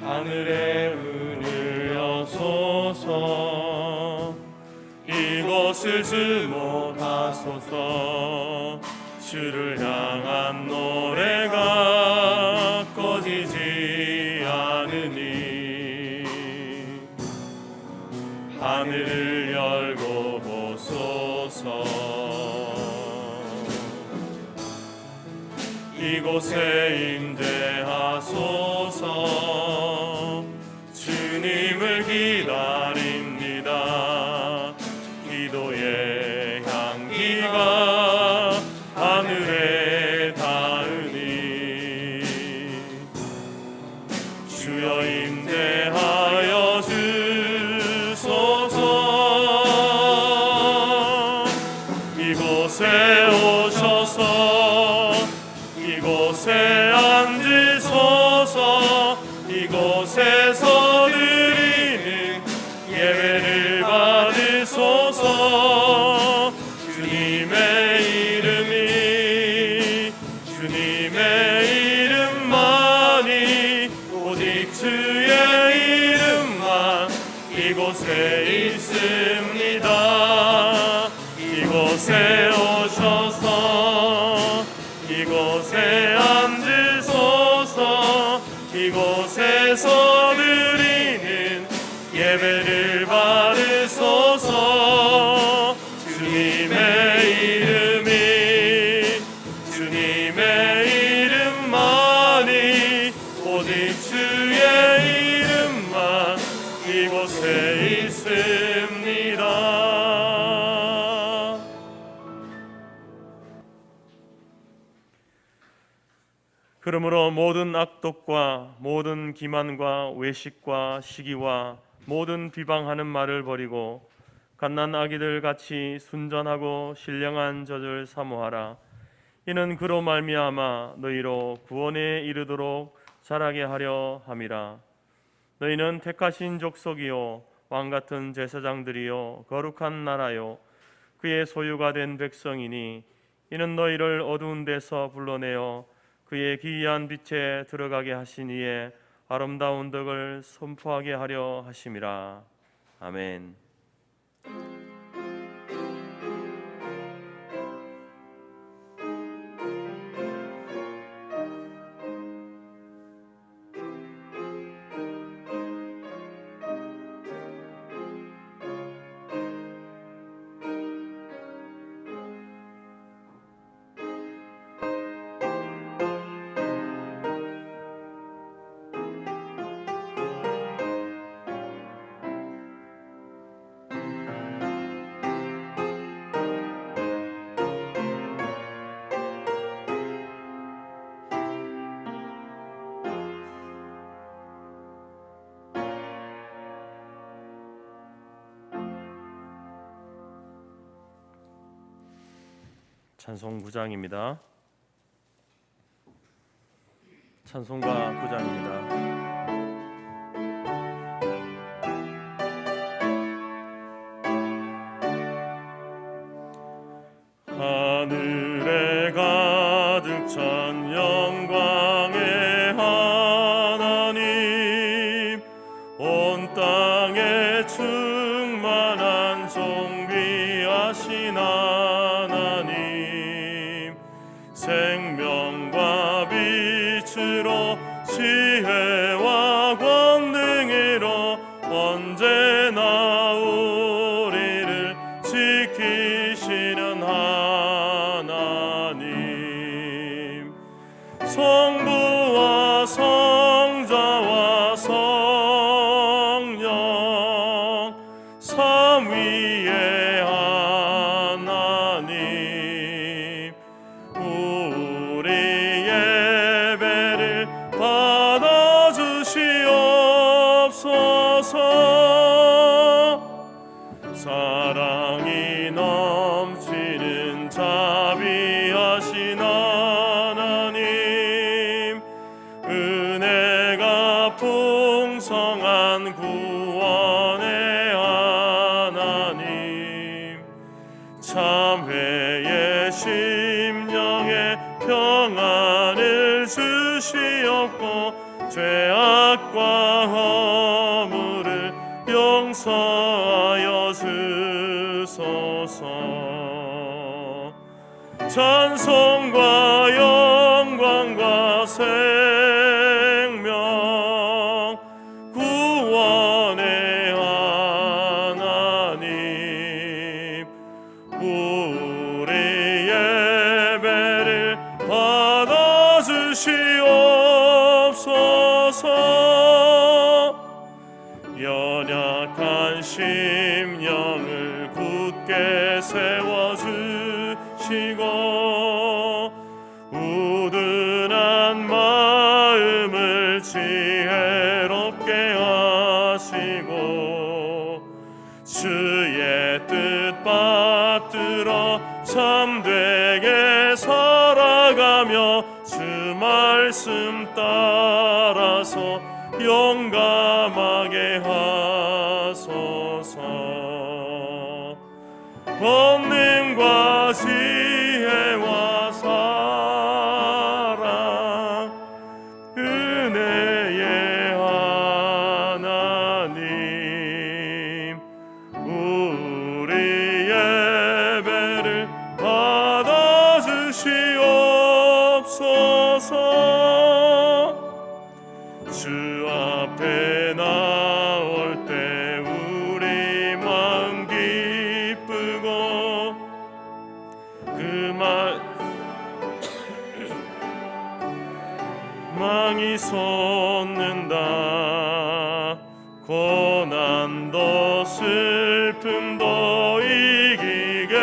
하늘의 은을 여소서. 이곳을 주목하소서. 주를 향한 노래가 꺼지지 않으니 하늘을 열고 보소서. 이곳에 임재하소서. 주님을 기다립니다. 기도의 향기가 하늘에 닿으니 주여 임재하여 주소서. 이곳에 오셔서 이곳에 앉으소서. 이곳에서 드리는 예배를 받으소서. 주님의 이름만이 오직 주의 이름만 이곳에 있습니다. 이곳에 오셔서 이곳에 앉으소서. 이곳에서 드리는 예배를 받으소서. 주님의 이름만이 오직 주의 이름만 이곳에 있습니다. 그러므로 모든 악독과 모든 기만과 외식과 시기와 모든 비방하는 말을 버리고 갓난 아기들 같이 순전하고 신령한 젖을 사모하라. 이는 그로 말미암아 너희로 구원에 이르도록 자라게 하려 함이라. 너희는 택하신 족속이요 왕같은 제사장들이요 거룩한 나라요 그의 소유가 된 백성이니 이는 너희를 어두운 데서 불러내어 그의 기이한 빛에 들어가게 하신 이의 아름다운 덕을 선포하게 하려 하심이라. 아멘. 찬송 9장입니다. 찬송가 9장입니다. 하늘에 가득 찬 영광의 하나님, 온 땅에 충만한 존귀하신 하나님, 생명과 빛으로 지혜와 권능으로 언제나 우리를 지키시는 하나님, 성부와 성자와 성령 삼위의 하나님, 우리 예배를 받아주시옵소서. 사랑이 넘치는 자비하신 하나님, 은혜가 풍성한 구원의 하나님, 참회의 심령에 평안을 주시옵고 주시옵고 죄악과 허물을 용서하여 주소서. 찬송과 영광과 생명 구원의 하나님, 우리 예배를 받아주시옵소서. 연약한 심령을 굳게 세워주시고 우둔한 마음을 지혜롭게 하시고 주의 뜻 받들어 참되게 살아가며 주 말씀 따라서 용감하게 하소서. 권능과 지혜와 사랑 은혜의 하나님, 우리 예배를 받아주시옵소서. 주 앞에 나올 때 우리 마음 기쁘고 망이 솟는다. 고난도 슬픔도 이기게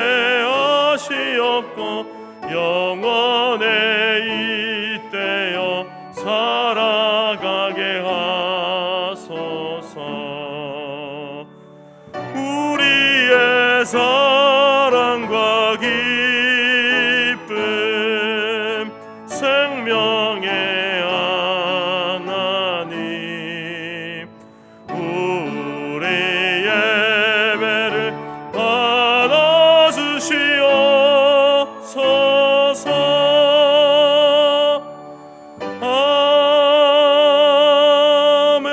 하시옵고 영원에 잇대어 살아가게 하소서. 우리의 사랑과 기쁨 생명의 하나님, 우리 예배를 받아주시옵소서. 아멘.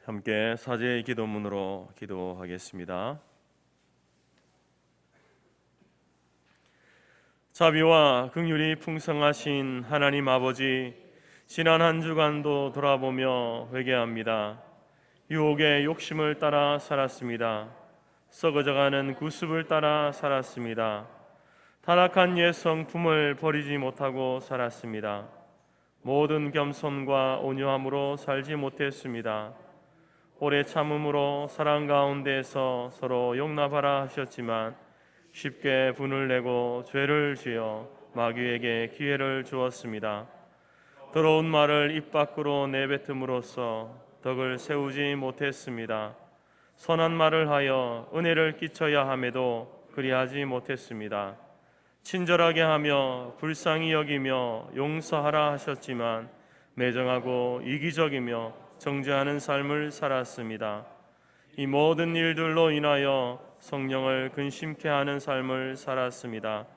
함께 사제의 기도문으로 기도하겠습니다. 자비와 긍휼이 풍성하신 하나님 아버지, 지난 한 주간도 돌아보며 회개합니다. 유혹의 욕심을 따라 살았습니다. 썩어져가는 구습을 따라 살았습니다. 타락한 옛 성품을 버리지 못하고 살았습니다. 모든 겸손과 온유함으로 살지 못했습니다. 오래 참음으로 사랑 가운데서 서로 용납하라 하셨지만 쉽게 분을 내고 죄를 지어 마귀에게 기회를 주었습니다. 더러운 말을 입 밖으로 내뱉음으로써 덕을 세우지 못했습니다. 선한 말을 하여 은혜를 끼쳐야 함에도 그리하지 못했습니다. 친절하게 하며 불쌍히 여기며 용서하라 하셨지만 매정하고 이기적이며 정죄하는 삶을 살았습니다. 이 모든 일들로 인하여 성령을 근심케 하는 삶을 살았습니다.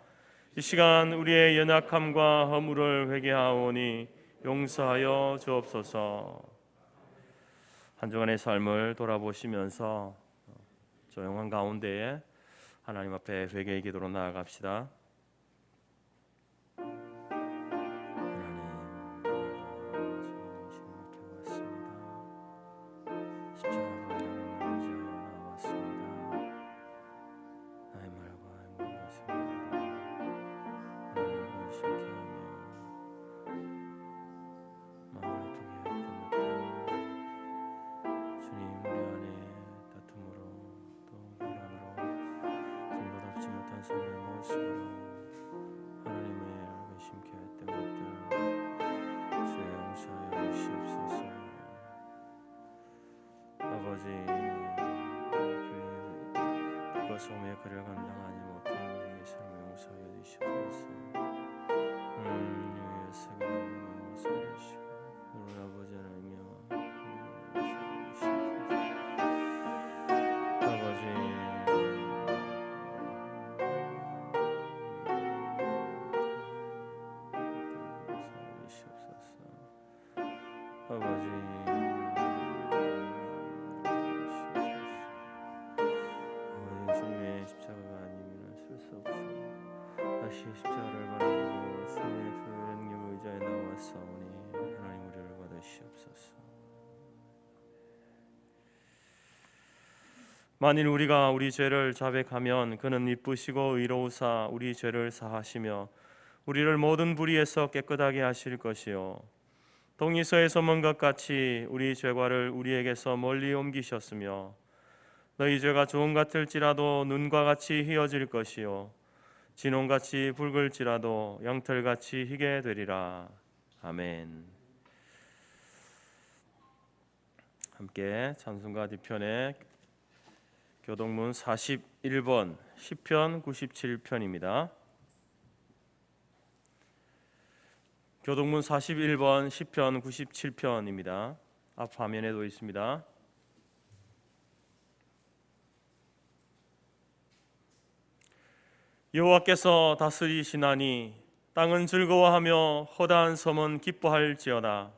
이 시간 우리의 연약함과 허물을 회개하오니 용서하여 주옵소서. 한 주간의 삶을 돌아보시면서 조용한 가운데에 하나님 앞에 회개의 기도로 나아갑시다. 삶의 모습으로 다시 십자가를 바라보고 주님의 표현력 의자에 나왔사오니 하나님 우리를 받으시옵소서. 만일 우리가 우리 죄를 자백하면 그는 이쁘시고 의로우사 우리 죄를 사하시며 우리를 모든 불의에서 깨끗하게 하실 것이요 동이서에서 먼 것 같이 우리 죄과를 우리에게서 멀리 옮기셨으며 너희 죄가 주홍 같을지라도 눈과 같이 희어질 것이요 진홍같이 붉을지라도 양털같이 희게 되리라. 아멘. 함께 찬송가 뒤편에 교동문 41번 시편 97편입니다. 교동문 41번 시편 97편입니다. 앞 화면에도 있습니다. 여호와께서 다스리시나니 땅은 즐거워하며 허다한 섬은 기뻐할지어다.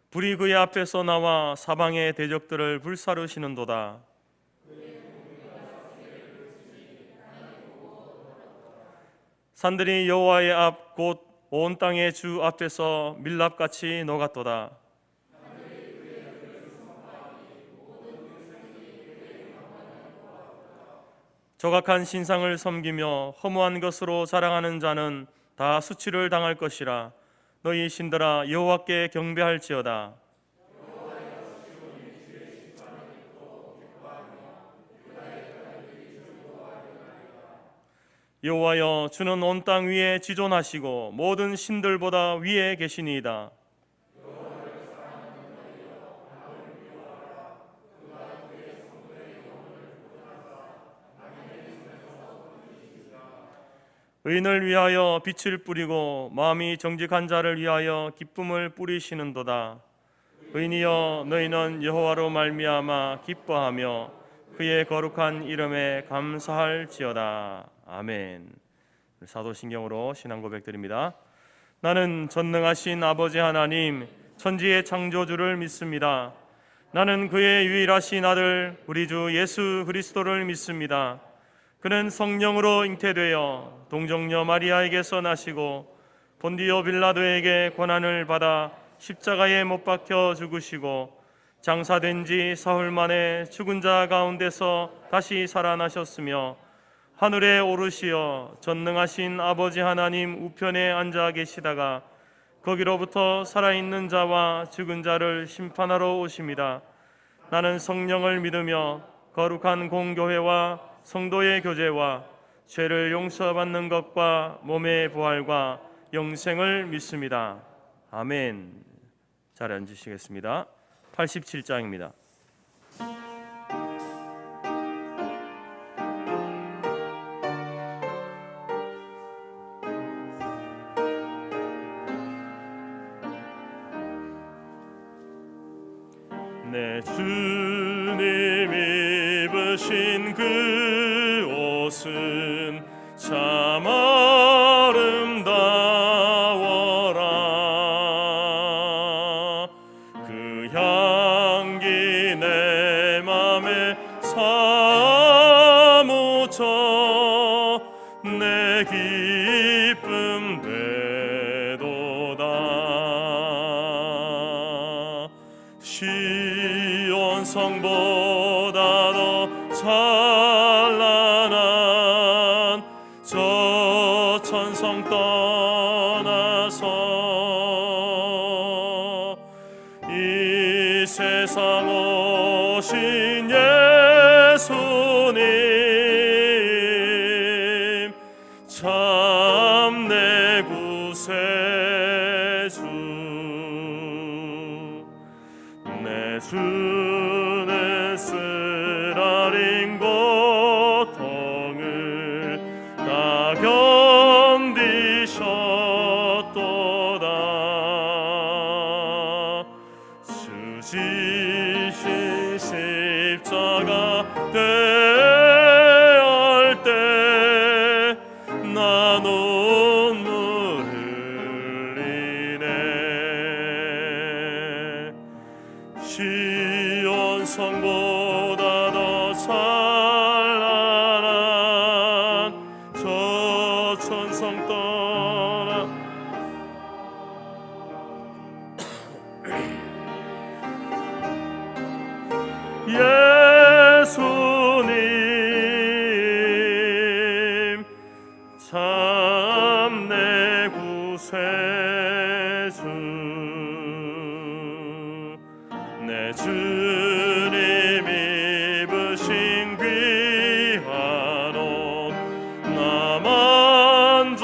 불이 그의 앞에서 나와 사방의 대적들을 불사르시는도다. 산들이 여호와의 앞 곧 온 땅의 주 앞에서 밀랍같이 녹았도다. 조각한 신상을 섬기며 허무한 것으로 자랑하는 자는 다 수치를 당할 것이라. 너희 신들아 여호와께 경배할지어다. 여호와여 주는 온 땅 위에 지존하시고 모든 신들보다 위에 계시니이다. 의인을 위하여 빛을 뿌리고 마음이 정직한 자를 위하여 기쁨을 뿌리시는도다. 의인이여 너희는 여호와로 말미암아 기뻐하며 그의 거룩한 이름에 감사할지어다. 아멘. 사도신경으로 신앙 고백드립니다. 나는 전능하신 아버지 하나님 천지의 창조주를 믿습니다. 나는 그의 유일하신 아들 우리 주 예수 그리스도를 믿습니다. 그는 성령으로 잉태되어 동정녀 마리아에게서 나시고 본디오 빌라도에게 고난을 받아 십자가에 못 박혀 죽으시고 장사된 지 사흘 만에 죽은 자 가운데서 다시 살아나셨으며 하늘에 오르시어 전능하신 아버지 하나님 우편에 앉아 계시다가 거기로부터 살아있는 자와 죽은 자를 심판하러 오십니다. 나는 성령을 믿으며 거룩한 공교회와 성도의 교제와 죄를 용서받는 것과 몸의 부활과 영생을 믿습니다. 아멘. 잘 앉으시겠습니다. 87장입니다. 내 주님 입으신 그 옷은 참 아름다워라. 그 향기 내 맘에 사무쳐 내 기쁨 되도다. 시온 성보다 더 찬란한 저 천성 떠나서 이 세상 오신 예수님 참 내 구세주. 내 주는 쓰라린 고통을 다 견디셨도다. 주 지신 십자가 대할 때 나 눈물 흘리네. 시온 성보 더 찬란한 저 천성 떠나 예수님 참 내 구세주 내 주님 입으신 귀한 옷 나 만져보았네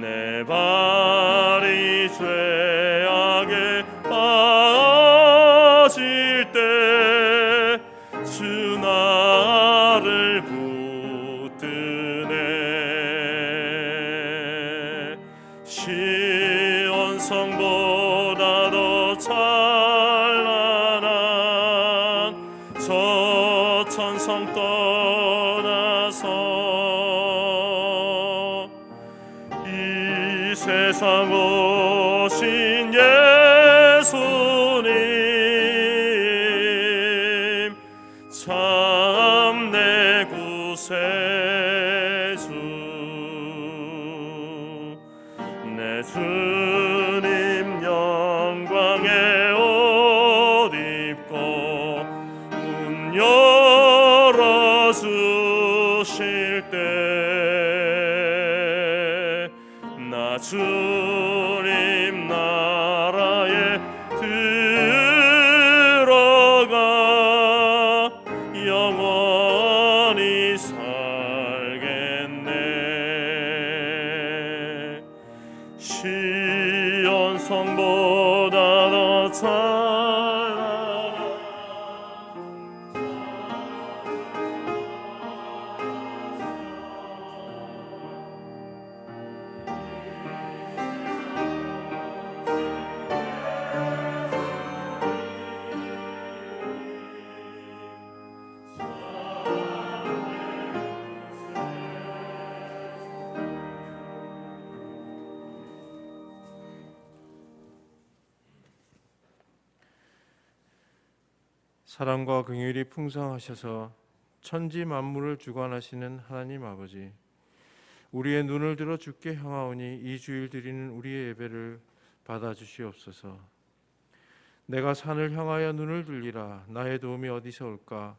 내 발이 죄악에 빠질 때 주 나를 붙드네 시온성보다 더 찬란한 저 천성 떠나서 이 세상 오신 예수님 참 내 구세주 내 주님 영광의 옷 입고 문 열어주실 때 나 주님 나라에 들어가 영원히 살겠네 시온성보다 더 찬란한 사랑과 긍휼이 풍성하셔서 천지 만물을 주관하시는 하나님 아버지, 우리의 눈을 들어 주께 향하오니 이 주일 드리는 우리의 예배를 받아 주시옵소서. 내가 산을 향하여 눈을 들리라. 나의 도움이 어디서 올까?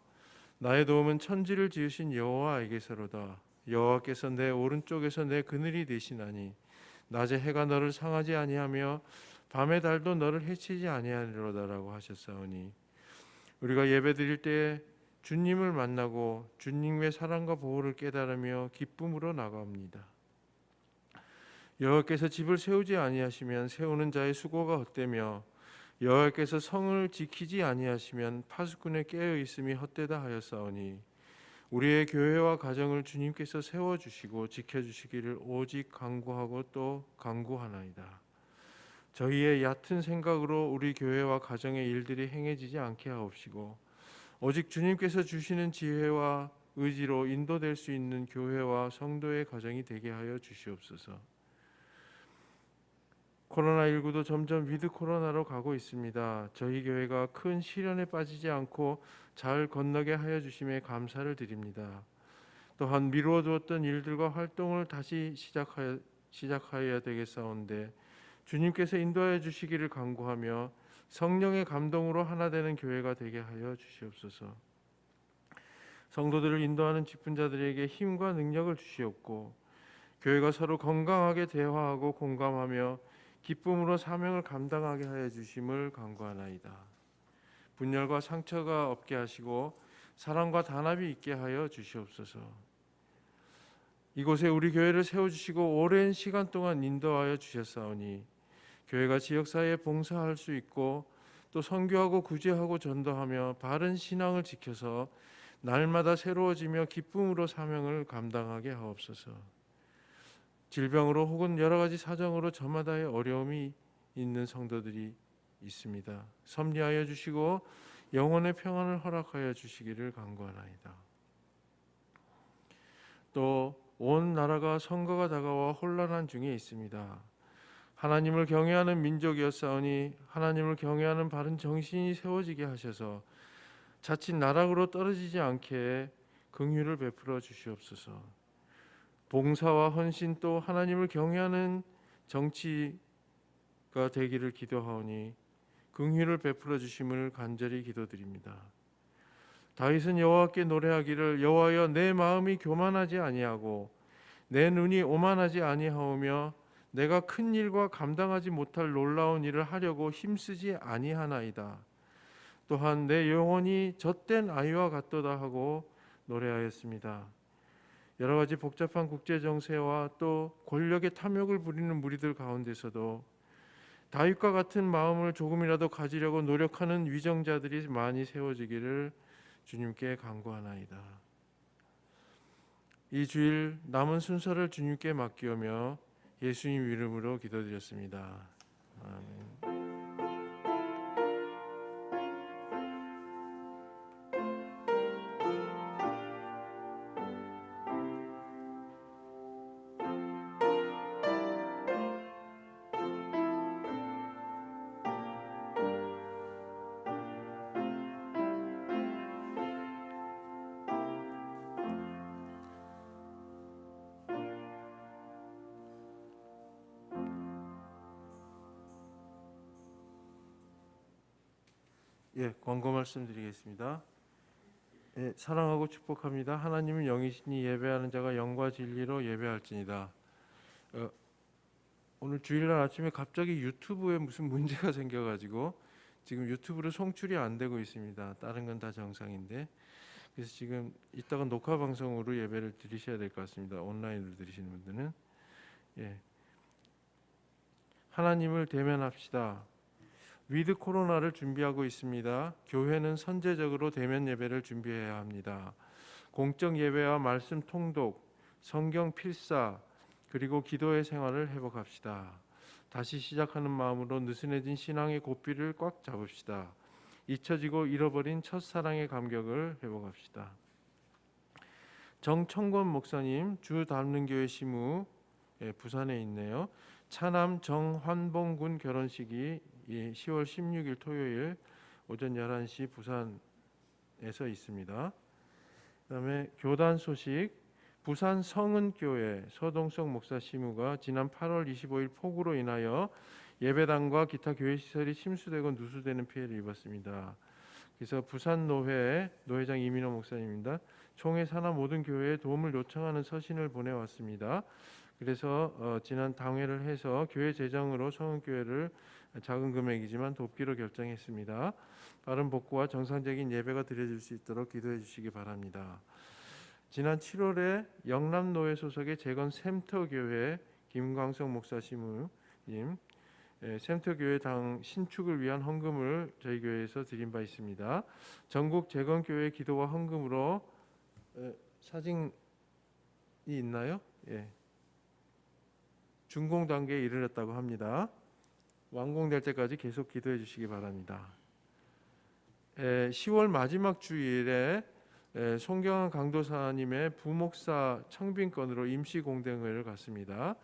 나의 도움은 천지를 지으신 여호와에게서로다. 여호와께서 내 오른쪽에서 내 그늘이 되시나니 낮에 해가 너를 상하지 아니하며 밤의 달도 너를 해치지 아니하리로다라고 하셨사오니, 우리가 예배드릴 때에 주님을 만나고 주님의 사랑과 보호를 깨달으며 기쁨으로 나가옵니다. 여호와께서 집을 세우지 아니하시면 세우는 자의 수고가 헛되며 여호와께서 성을 지키지 아니하시면 파수꾼의 깨어 있음이 헛되다 하였사오니, 우리의 교회와 가정을 주님께서 세워주시고 지켜주시기를 오직 간구하고 또 간구하나이다. 저희의 얕은 생각으로 우리 교회와 가정의 일들이 행해지지 않게 하옵시고, 오직 주님께서 주시는 지혜와 의지로 인도될 수 있는 교회와 성도의 가정이 되게 하여 주시옵소서. 코로나19도 점점 위드 코로나로 가고 있습니다. 저희 교회가 큰 시련에 빠지지 않고 잘 건너게 하여 주심에 감사를 드립니다. 또한 미루어 두었던 일들과 활동을 다시 시작하여야 되겠사온데 주님께서 인도하여 주시기를 간구하며 성령의 감동으로 하나 되는 교회가 되게 하여 주시옵소서. 성도들을 인도하는 직분자들에게 힘과 능력을 주시옵고, 교회가 서로 건강하게 대화하고 공감하며 기쁨으로 사명을 감당하게 하여 주심을 간구하나이다. 분열과 상처가 없게 하시고 사랑과 단합이 있게 하여 주시옵소서. 이곳에 우리 교회를 세워주시고 오랜 시간 동안 인도하여 주셨사오니, 교회가 지역사회에 봉사할 수 있고 또 선교하고 구제하고 전도하며 바른 신앙을 지켜서 날마다 새로워지며 기쁨으로 사명을 감당하게 하옵소서. 질병으로 혹은 여러 가지 사정으로 저마다의 어려움이 있는 성도들이 있습니다. 섭리하여 주시고 영혼의 평안을 허락하여 주시기를 간구하나이다. 또 온 나라가 선거가 다가와 혼란한 중에 있습니다. 하나님을 경외하는 민족이었사오니 하나님을 경외하는 바른 정신이 세워지게 하셔서 자칫 나락으로 떨어지지 않게 긍휼을 베풀어 주시옵소서. 봉사와 헌신 또 하나님을 경외하는 정치가 되기를 기도하오니 긍휼을 베풀어 주심을 간절히 기도드립니다. 다윗은 여호와께 노래하기를 여호와여 내 마음이 교만하지 아니하고 내 눈이 오만하지 아니하오며 내가 큰 일과 감당하지 못할 놀라운 일을 하려고 힘쓰지 아니하나이다. 또한 내 영혼이 젖된 아이와 같도다 하고 노래하였습니다. 여러 가지 복잡한 국제 정세와 또 권력의 탐욕을 부리는 무리들 가운데서도 다윗과 같은 마음을 조금이라도 가지려고 노력하는 위정자들이 많이 세워지기를 주님께 간구하나이다. 이 주일 남은 순서를 주님께 맡기오며 예수님 이름으로 기도드렸습니다. 아멘. 광고 말씀드리겠습니다. 사랑하고 축복합니다. 하나님은 영이시니 예배하는 자가 영과 진리로 예배할지니다. 오늘 주일날 아침에 갑자기 유튜브에 무슨 문제가 생겨가지고 지금 유튜브로 송출이 안 되고 있습니다. 다른 건 다 정상인데 그래서 지금 이따가 녹화 방송으로 예배를 드리셔야 될 것 같습니다. 온라인으로 드리시는 분들은 하나님을 대면합시다. 위드 코로나를 준비하고 있습니다. 교회는 선제적으로 대면 예배를 준비해야 합니다. 공적 예배와 말씀 통독, 성경 필사, 그리고 기도의 생활을 회복합시다. 다시 시작하는 마음으로 느슨해진 신앙의 고삐를 꽉 잡읍시다. 잊혀지고 잃어버린 첫사랑의 감격을 회복합시다. 정청권 목사님 주 담는교회 시무 부산에 있네요. 차남 정환봉군 결혼식이 10월 16일 토요일 오전 11시 부산에서 있습니다. 그다음에 교단 소식 부산 성은교회 서동석 목사 시무가 지난 8월 25일 폭우로 인하여 예배당과 기타 교회 시설이 침수되고 누수되는 피해를 입었습니다. 그래서 부산 노회장 이민호 목사님입니다. 총회 산하 모든 교회에 도움을 요청하는 서신을 보내왔습니다. 그래서 지난 당회를 해서 교회 재정으로 성은교회를 작은 금액이지만 돕기로 결정했습니다. 빠른 복구와 정상적인 예배가 드려질 수 있도록 기도해 주시기 바랍니다. 지난 7월에 영남노회 소속의 재건 샘터교회 김광석 목사 시무님 샘터교회 당 신축을 위한 헌금을 저희 교회에서 드린 바 있습니다. 전국 재건교회 기도와 헌금으로 사진이 있나요? 준공 단계에 이르렀다고 합니다. 완공될 때까지 계속 기도해 주시기 바랍니다. 10월 마지막 주일에 송경환 강도사님의 부목사 청빈건으로 임시공동회를 갖습니다.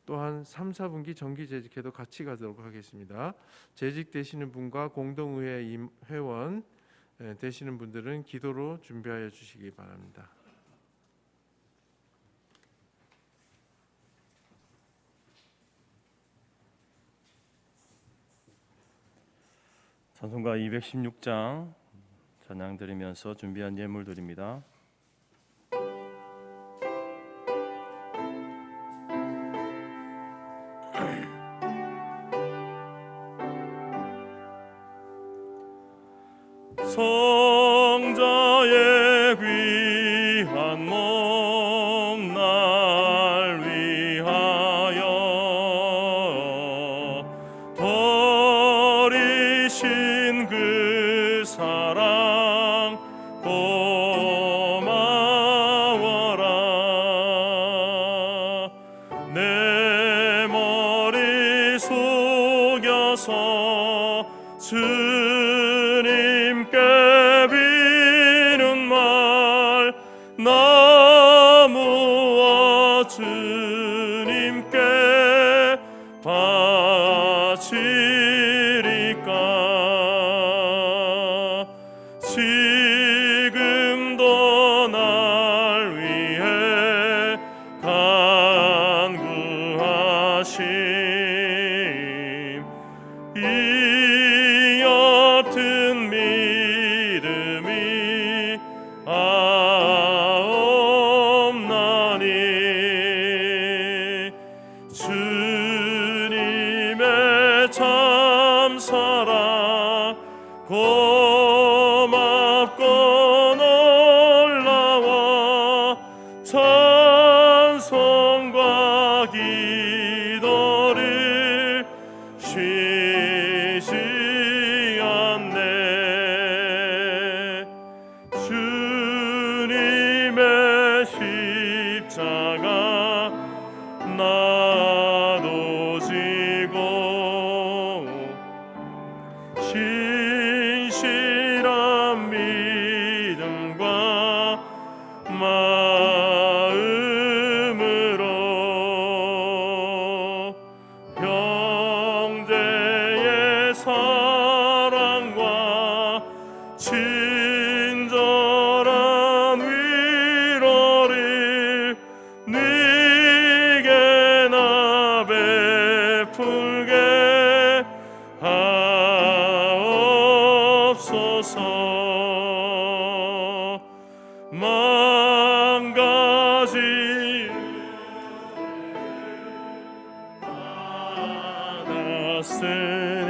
또한 3, 4분기 정기 재직회도 같이 가도록 하겠습니다. 재직되시는 분과 공동의회 회원 되시는 분들은 기도로 준비하여 주시기 바랍니다. 찬송가 216장 찬양 드리면서 준비한 예물 드립니다. 성자의 귀한 몸 날 위하여 버리신 그 사랑 고마워라. 내 머리 숙여서 주님께 비는 말 나무와 주님께 고맙고 놀라워 찬송과 기도를 쉬지 않네. 주님의 십자가 나도 지고 신실한 믿음과 마음으로 형제의 사랑과 친절한 위로를 네게 나 베풀게 하옵소서. 망가지 받았으니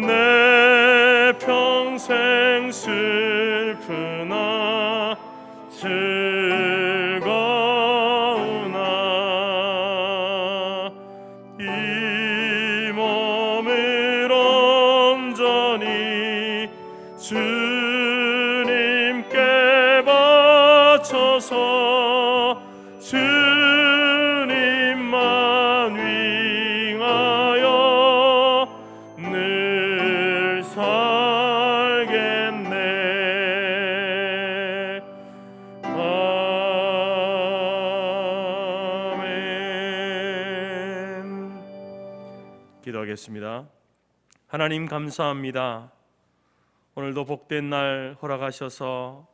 내 평생 슬프나 즐거우나 이 몸을 온전히 주님께 바쳐서 주님만 위하여 늘 살겠네. 아멘. 기도하겠습니다. 하나님 감사합니다. 오늘도 복된 날 허락하셔서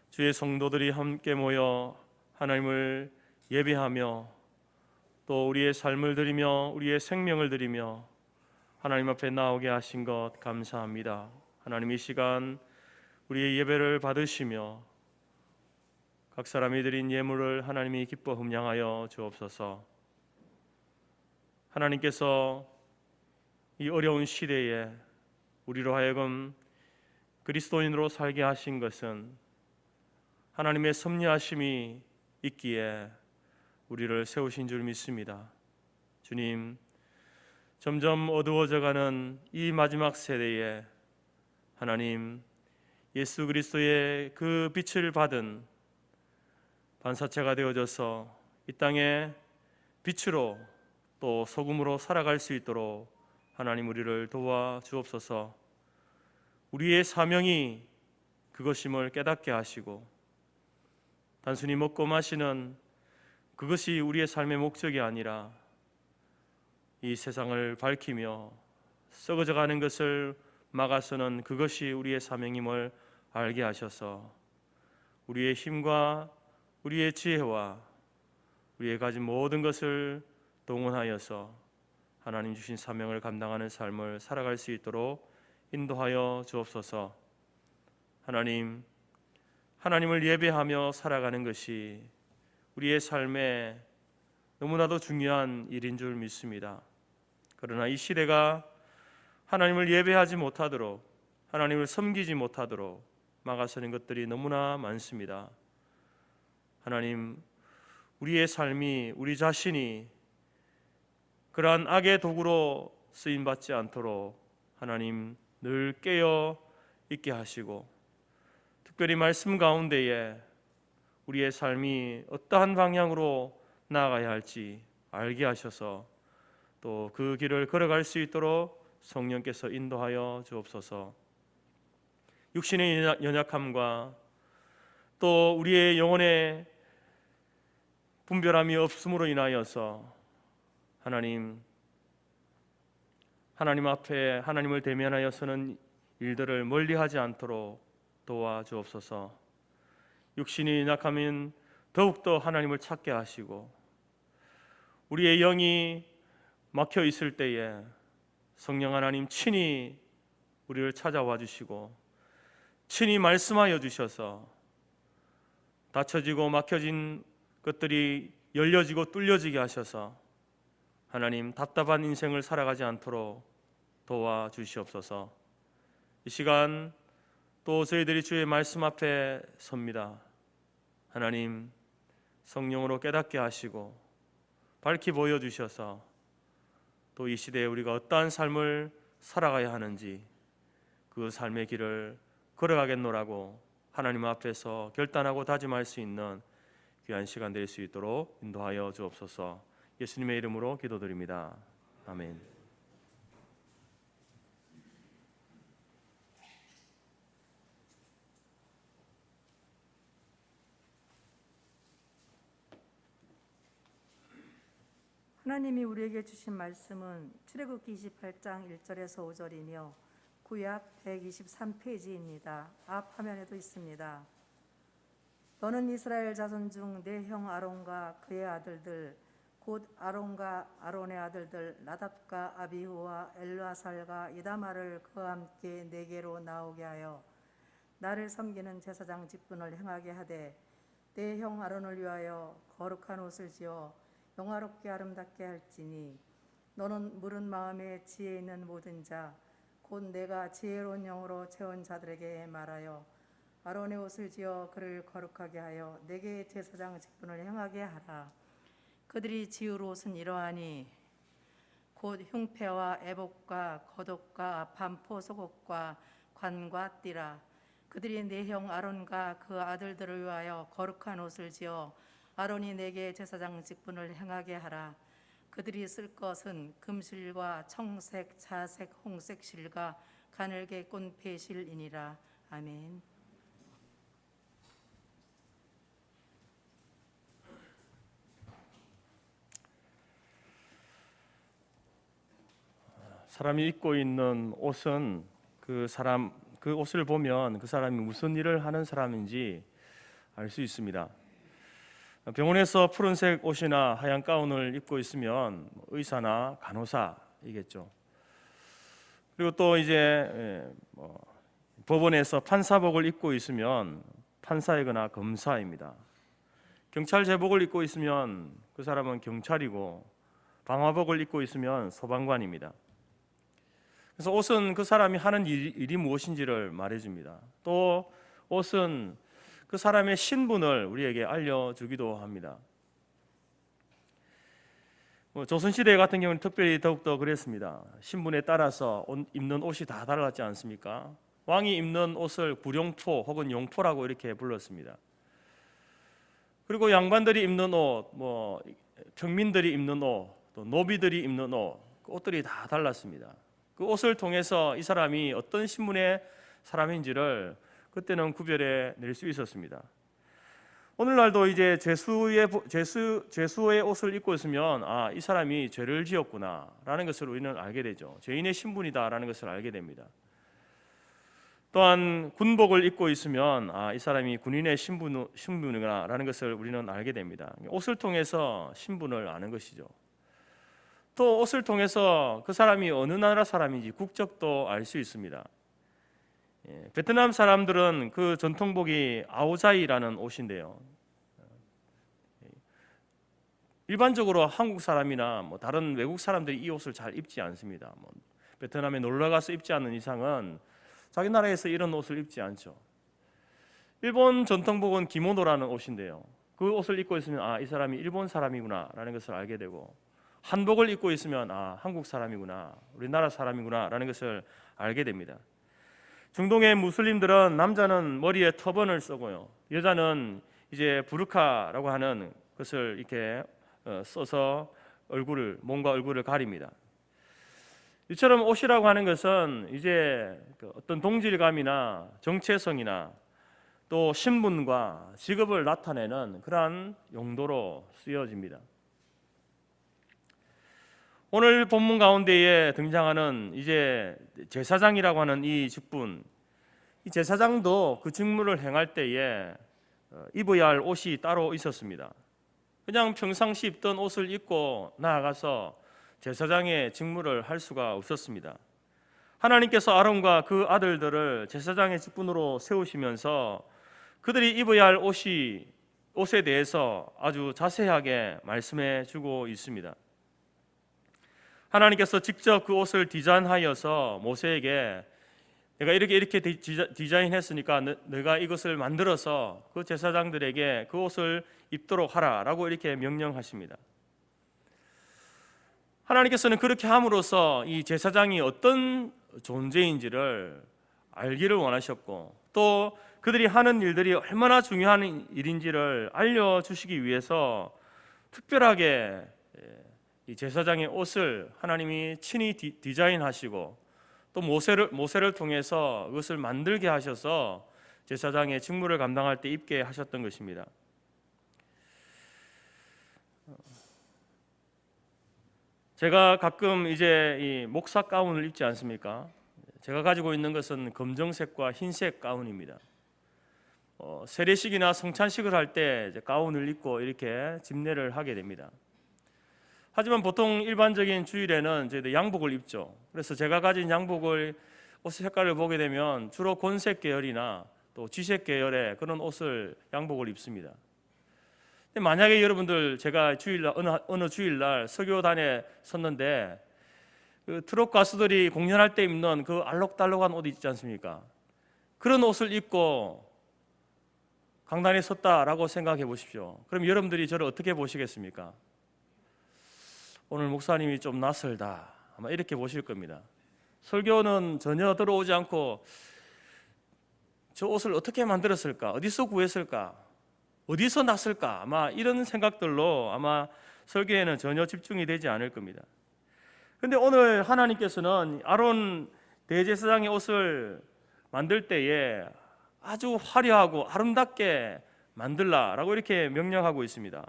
주의 성도들이 함께 모여 하나님을 예배하며 또 우리의 삶을 드리며 우리의 생명을 드리며 하나님 앞에 나오게 하신 것 감사합니다. 하나님 이 시간 우리의 예배를 받으시며 각 사람이 드린 예물을 하나님이 기뻐 흠양하여 주옵소서. 하나님께서 이 어려운 시대에 우리로 하여금 그리스도인으로 살게 하신 것은 하나님의 섭리하심이 있기에 우리를 세우신 줄 믿습니다. 주님, 점점 어두워져가는 이 마지막 세대에 하나님 예수 그리스도의 그 빛을 받은 반사체가 되어져서 이 땅에 빛으로 또 소금으로 살아갈 수 있도록 하나님 우리를 도와 주옵소서. 우리의 사명이 그것임을 깨닫게 하시고 단순히 먹고 마시는 그것이 우리의 삶의 목적이 아니라 이 세상을 밝히며 썩어져가는 것을 막아서는 그것이 우리의 사명임을 알게 하셔서 우리의 힘과 우리의 지혜와 우리의 가진 모든 것을 동원하여서 하나님 주신 사명을 감당하는 삶을 살아갈 수 있도록 인도하여 주옵소서. 하나님을 예배하며 살아가는 것이 우리의 삶에 너무나도 중요한 일인 줄 믿습니다. 그러나 이 시대가 하나님을 예배하지 못하도록 하나님을 섬기지 못하도록 막아서는 것들이 너무나 많습니다. 하나님, 우리의 삶이 우리 자신이 그러한 악의 도구로 쓰임받지 않도록 하나님 늘 깨어 있게 하시고 특별히 말씀 가운데에 우리의 삶이 어떠한 방향으로 나아가야 할지 알게 하셔서 또 그 길을 걸어갈 수 있도록 성령께서 인도하여 주옵소서. 육신의 연약함과 또 우리의 영혼의 분별함이 없음으로 인하여서 하나님 앞에 하나님을 대면하여서는 일들을 멀리하지 않도록 도와주옵소서. 육신이 연약하면 더욱더 하나님을 찾게 하시고 우리의 영이 막혀 있을 때에 성령 하나님 친히 우리를 찾아와 주시고 친히 말씀하여 주셔서 닫혀지고 막혀진 것들이 열려지고 뚫려지게 하셔서 하나님 답답한 인생을 살아가지 않도록 도와주시옵소서. 이 시간 또 저희들이 주의 말씀 앞에 섭니다. 하나님, 성령으로 깨닫게 하시고 밝히 보여주셔서 또 이 시대에 우리가 어떠한 삶을 살아가야 하는지 그 삶의 길을 걸어가겠노라고 하나님 앞에서 결단하고 다짐할 수 있는 귀한 시간 될 수 있도록 인도하여 주옵소서. 예수님의 이름으로 기도드립니다. 아멘. 하나님이 우리에게 주신 말씀은 출애굽기 28장 1절에서 5절이며 구약 123페이지입니다. 앞 화면에도 있습니다. 너는 이스라엘 자손 중 내 형 아론과 그의 아들들 곧 아론과 아론의 아들들 나답과 아비후와 엘르아살과 이다마를 그와 함께 내게로 나오게 하여 나를 섬기는 제사장 직분을 행하게 하되 내 형 아론을 위하여 거룩한 옷을 지어 영화롭게 아름답게 할지니 너는 물은 마음에 지혜 있는 모든 자 곧 내가 지혜로운 영으로 채운 자들에게 말하여 아론의 옷을 지어 그를 거룩하게 하여 내게 제사장 직분을 행하게 하라. 그들이 지을 옷은 이러하니 곧 흉패와 애복과 겉옷과 반포 속옷과 관과 띠라. 그들이 내 형 아론과 그 아들들을 위하여 거룩한 옷을 지어 아론이 내게 제사장 직분을 행하게 하라. 그들이 쓸 것은 금실과 청색, 자색, 홍색 실과 가늘게 꼰패 실이니라. 아멘. 사람이 입고 있는 옷은 그 옷을 보면 그 사람이 무슨 일을 하는 사람인지 알 수 있습니다. 병원에서 푸른색 옷이나 하얀 가운을 입고 있으면 의사나 간호사이겠죠. 그리고 또 이제 법원에서 판사복을 입고 있으면 판사이거나 검사입니다. 경찰 제복을 입고 있으면 그 사람은 경찰이고 방화복을 입고 있으면 소방관입니다. 그래서 옷은 그 사람이 하는 일이 무엇인지를 말해줍니다. 또 옷은 그 사람의 신분을 우리에게 알려주기도 합니다. 조선시대 같은 경우는 특별히 더욱더 그랬습니다. 신분에 따라서 입는 옷이 다 달랐지 않습니까? 왕이 입는 옷을 구룡포 혹은 용포라고 이렇게 불렀습니다. 그리고 양반들이 입는 옷, 평민들이 입는 옷, 또 노비들이 입는 옷, 그 옷들이 다 달랐습니다. 그 옷을 통해서 이 사람이 어떤 신분의 사람인지를 그때는 구별해 낼 수 있었습니다. 오늘날도 이제 죄수의 옷을 입고 있으면 이 사람이 죄를 지었구나라는 것을 우리는 알게 되죠. 죄인의 신분이다라는 것을 알게 됩니다. 또한 군복을 입고 있으면 이 사람이 군인의 신분이구나라는 것을 우리는 알게 됩니다. 옷을 통해서 신분을 아는 것이죠. 또 옷을 통해서 그 사람이 어느 나라 사람인지 국적도 알 수 있습니다. 베트남 사람들은 그 전통복이 아오자이라는 옷인데요. 일반적으로 한국 사람이나 다른 외국 사람들이 이 옷을 잘 입지 않습니다. 베트남에 놀러 가서 입지 않는 이상은 자기 나라에서 이런 옷을 입지 않죠. 일본 전통복은 기모노라는 옷인데요. 그 옷을 입고 있으면 이 사람이 일본 사람이구나라는 것을 알게 되고, 한복을 입고 있으면 한국 사람이구나, 우리나라 사람이구나라는 것을 알게 됩니다. 중동의 무슬림들은 남자는 머리에 터번을 쓰고요, 여자는 이제 부르카라고 하는 것을 이렇게 써서 몸과 얼굴을 가립니다. 이처럼 옷이라고 하는 것은 이제 어떤 동질감이나 정체성이나 또 신분과 직업을 나타내는 그러한 용도로 쓰여집니다. 오늘 본문 가운데에 등장하는 이제 제사장이라고 하는 이 직분, 이 제사장도 그 직무를 행할 때에 입어야 할 옷이 따로 있었습니다. 그냥 평상시 입던 옷을 입고 나아가서 제사장의 직무를 할 수가 없었습니다. 하나님께서 아론과 그 아들들을 제사장의 직분으로 세우시면서 그들이 입어야 할 옷에 대해서 아주 자세하게 말씀해 주고 있습니다. 하나님께서 직접 그 옷을 디자인하여서 모세에게 내가 이렇게 디자인했으니까 내가 이것을 만들어서 그 제사장들에게 그 옷을 입도록 하라라고 이렇게 명령하십니다. 하나님께서는 그렇게 함으로써 이 제사장이 어떤 존재인지를 알기를 원하셨고, 또 그들이 하는 일들이 얼마나 중요한 일인지를 알려주시기 위해서 특별하게 이 제사장의 옷을 하나님이 친히 디자인하시고, 또 모세를 통해서 그것을 만들게 하셔서 제사장의 직무를 감당할 때 입게 하셨던 것입니다. 제가 가끔 이제 이 목사 가운을 입지 않습니까? 제가 가지고 있는 것은 검정색과 흰색 가운입니다. 세례식이나 성찬식을 할 때 가운을 입고 이렇게 집례를 하게 됩니다. 하지만 보통 일반적인 주일에는 저희들 양복을 입죠. 그래서 제가 가진 양복을 옷 색깔을 보게 되면 주로 곤색 계열이나 또 쥐색 계열의 그런 옷을 양복을 입습니다. 근데 만약에 여러분들 제가 주일날 어느 주일날 설교단에 섰는데 그 트롯 가수들이 공연할 때 입는 그 알록달록한 옷 있지 않습니까? 그런 옷을 입고 강단에 섰다라고 생각해 보십시오. 그럼 여러분들이 저를 어떻게 보시겠습니까? 오늘 목사님이 좀 낯설다, 아마 이렇게 보실 겁니다. 설교는 전혀 들어오지 않고 저 옷을 어떻게 만들었을까? 어디서 구했을까? 어디서 났을까? 아마 이런 생각들로 아마 설교에는 전혀 집중이 되지 않을 겁니다. 그런데 오늘 하나님께서는 아론 대제사장의 옷을 만들 때에 아주 화려하고 아름답게 만들라라고 이렇게 명령하고 있습니다.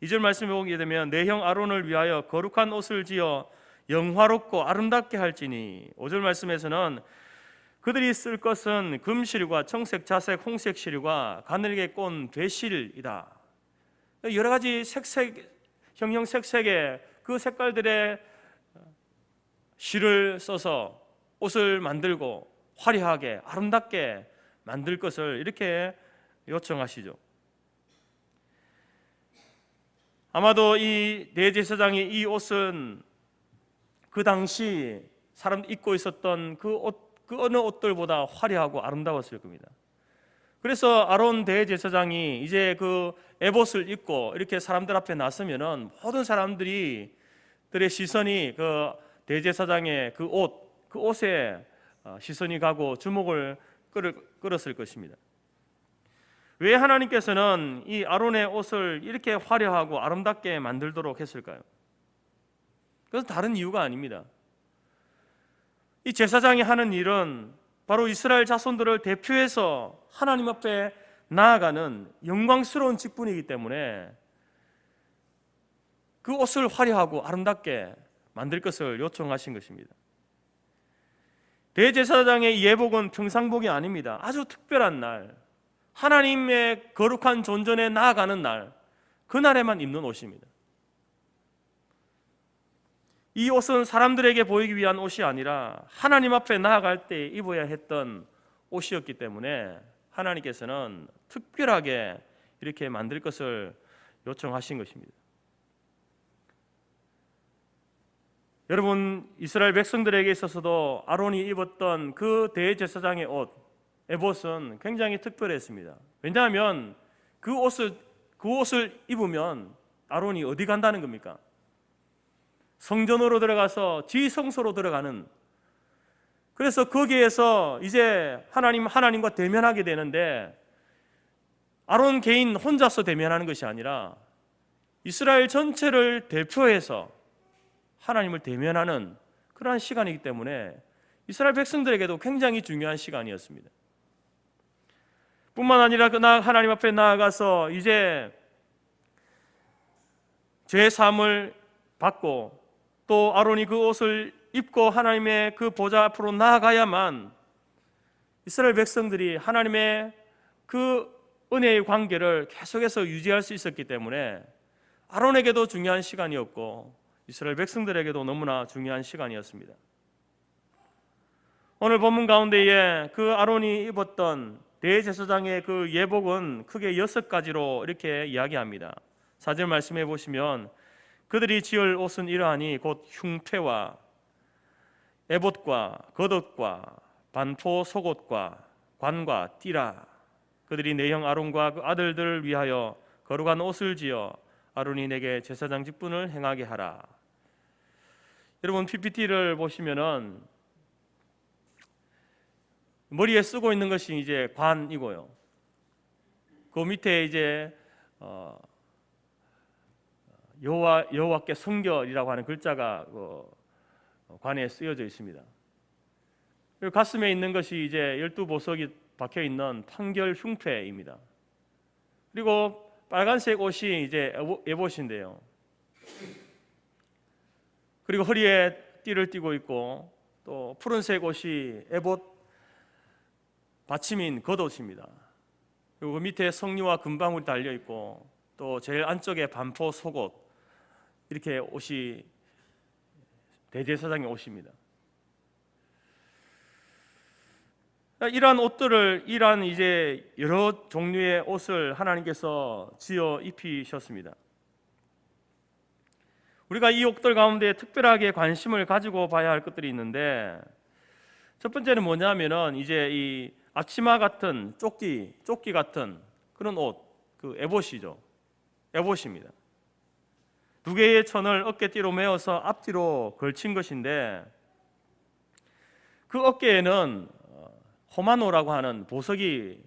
2절 말씀을 보게 되면 내 형 아론을 위하여 거룩한 옷을 지어 영화롭고 아름답게 할지니, 5절 말씀에서는 그들이 쓸 것은 금실과 청색, 자색, 홍색 실과 가늘게 꼰 되실이다. 여러 가지 형형색색의 그 색깔들의 실을 써서 옷을 만들고 화려하게 아름답게 만들 것을 이렇게 요청하시죠. 아마도 이 대제사장이 이 옷은 그 당시 사람 입고 있었던 그 어느 옷들보다 화려하고 아름다웠을 겁니다. 그래서 아론 대제사장이 이제 그 에봇을 입고 이렇게 사람들 앞에 나서면은 모든 사람들의 시선이 그 대제사장의 그 옷에 시선이 가고 주목을 끌었을 것입니다. 왜 하나님께서는 이 아론의 옷을 이렇게 화려하고 아름답게 만들도록 했을까요? 그것은 다른 이유가 아닙니다. 이 제사장이 하는 일은 바로 이스라엘 자손들을 대표해서 하나님 앞에 나아가는 영광스러운 직분이기 때문에 그 옷을 화려하고 아름답게 만들 것을 요청하신 것입니다. 대제사장의 예복은 평상복이 아닙니다. 아주 특별한 날, 하나님의 거룩한 존전에 나아가는 날, 그날에만 입는 옷입니다. 이 옷은 사람들에게 보이기 위한 옷이 아니라 하나님 앞에 나아갈 때 입어야 했던 옷이었기 때문에 하나님께서는 특별하게 이렇게 만들 것을 요청하신 것입니다. 여러분, 이스라엘 백성들에게 있어서도 아론이 입었던 그 대제사장의 옷, 에봇은 굉장히 특별했습니다. 왜냐하면 그 옷을 입으면 아론이 어디 간다는 겁니까? 성전으로 들어가서 지성소로 들어가는, 그래서 거기에서 이제 하나님과 대면하게 되는데, 아론 개인 혼자서 대면하는 것이 아니라 이스라엘 전체를 대표해서 하나님을 대면하는 그러한 시간이기 때문에 이스라엘 백성들에게도 굉장히 중요한 시간이었습니다. 뿐만 아니라 하나님 앞에 나아가서 이제 죄 사함을 받고, 또 아론이 그 옷을 입고 하나님의 그 보좌 앞으로 나아가야만 이스라엘 백성들이 하나님의 그 은혜의 관계를 계속해서 유지할 수 있었기 때문에 아론에게도 중요한 시간이었고 이스라엘 백성들에게도 너무나 중요한 시간이었습니다. 오늘 본문 가운데에 그 아론이 입었던 대제사장의 그 예복은 크게 6가지로 이렇게 이야기합니다. 4절 말씀해 보시면 그들이 지을 옷은 이러하니 곧 흉패와 에봇과 겉옷과 반포 속옷과 관과 띠라. 그들이 내 형 아론과 그 아들들을 위하여 거룩한 옷을 지어 아론이 내게 제사장 직분을 행하게 하라. 여러분 PPT를 보시면은 머리에 쓰고 있는 것이 이제 관이고요. 그 밑에 이제 여호와께 성결이라고 하는 글자가 관에 쓰여져 있습니다. 그리고 가슴에 있는 것이 이제 12보석이 박혀 있는 판결 흉패입니다. 그리고 빨간색 옷이 이제 에봇인데요. 그리고 허리에 띠를 띠고 있고 또 푸른색 옷이 에봇 받침인 겉옷입니다. 그리고 그 밑에 성류와 금방울이 달려 있고 또 제일 안쪽에 반포 속옷, 이렇게 옷이 대제사장의 옷입니다. 이러한 옷들을, 이러한 이제 여러 종류의 옷을 하나님께서 지어 입히셨습니다. 우리가 이 옷들 가운데 특별하게 관심을 가지고 봐야 할 것들이 있는데, 첫 번째는 뭐냐면은 이제 이 앞치마 같은 조끼 같은 그런 옷, 그 에봇이죠. 에봇입니다. 두 개의 천을 어깨띠로 메어서 앞뒤로 걸친 것인데, 그 어깨에는 호마노라고 하는 보석이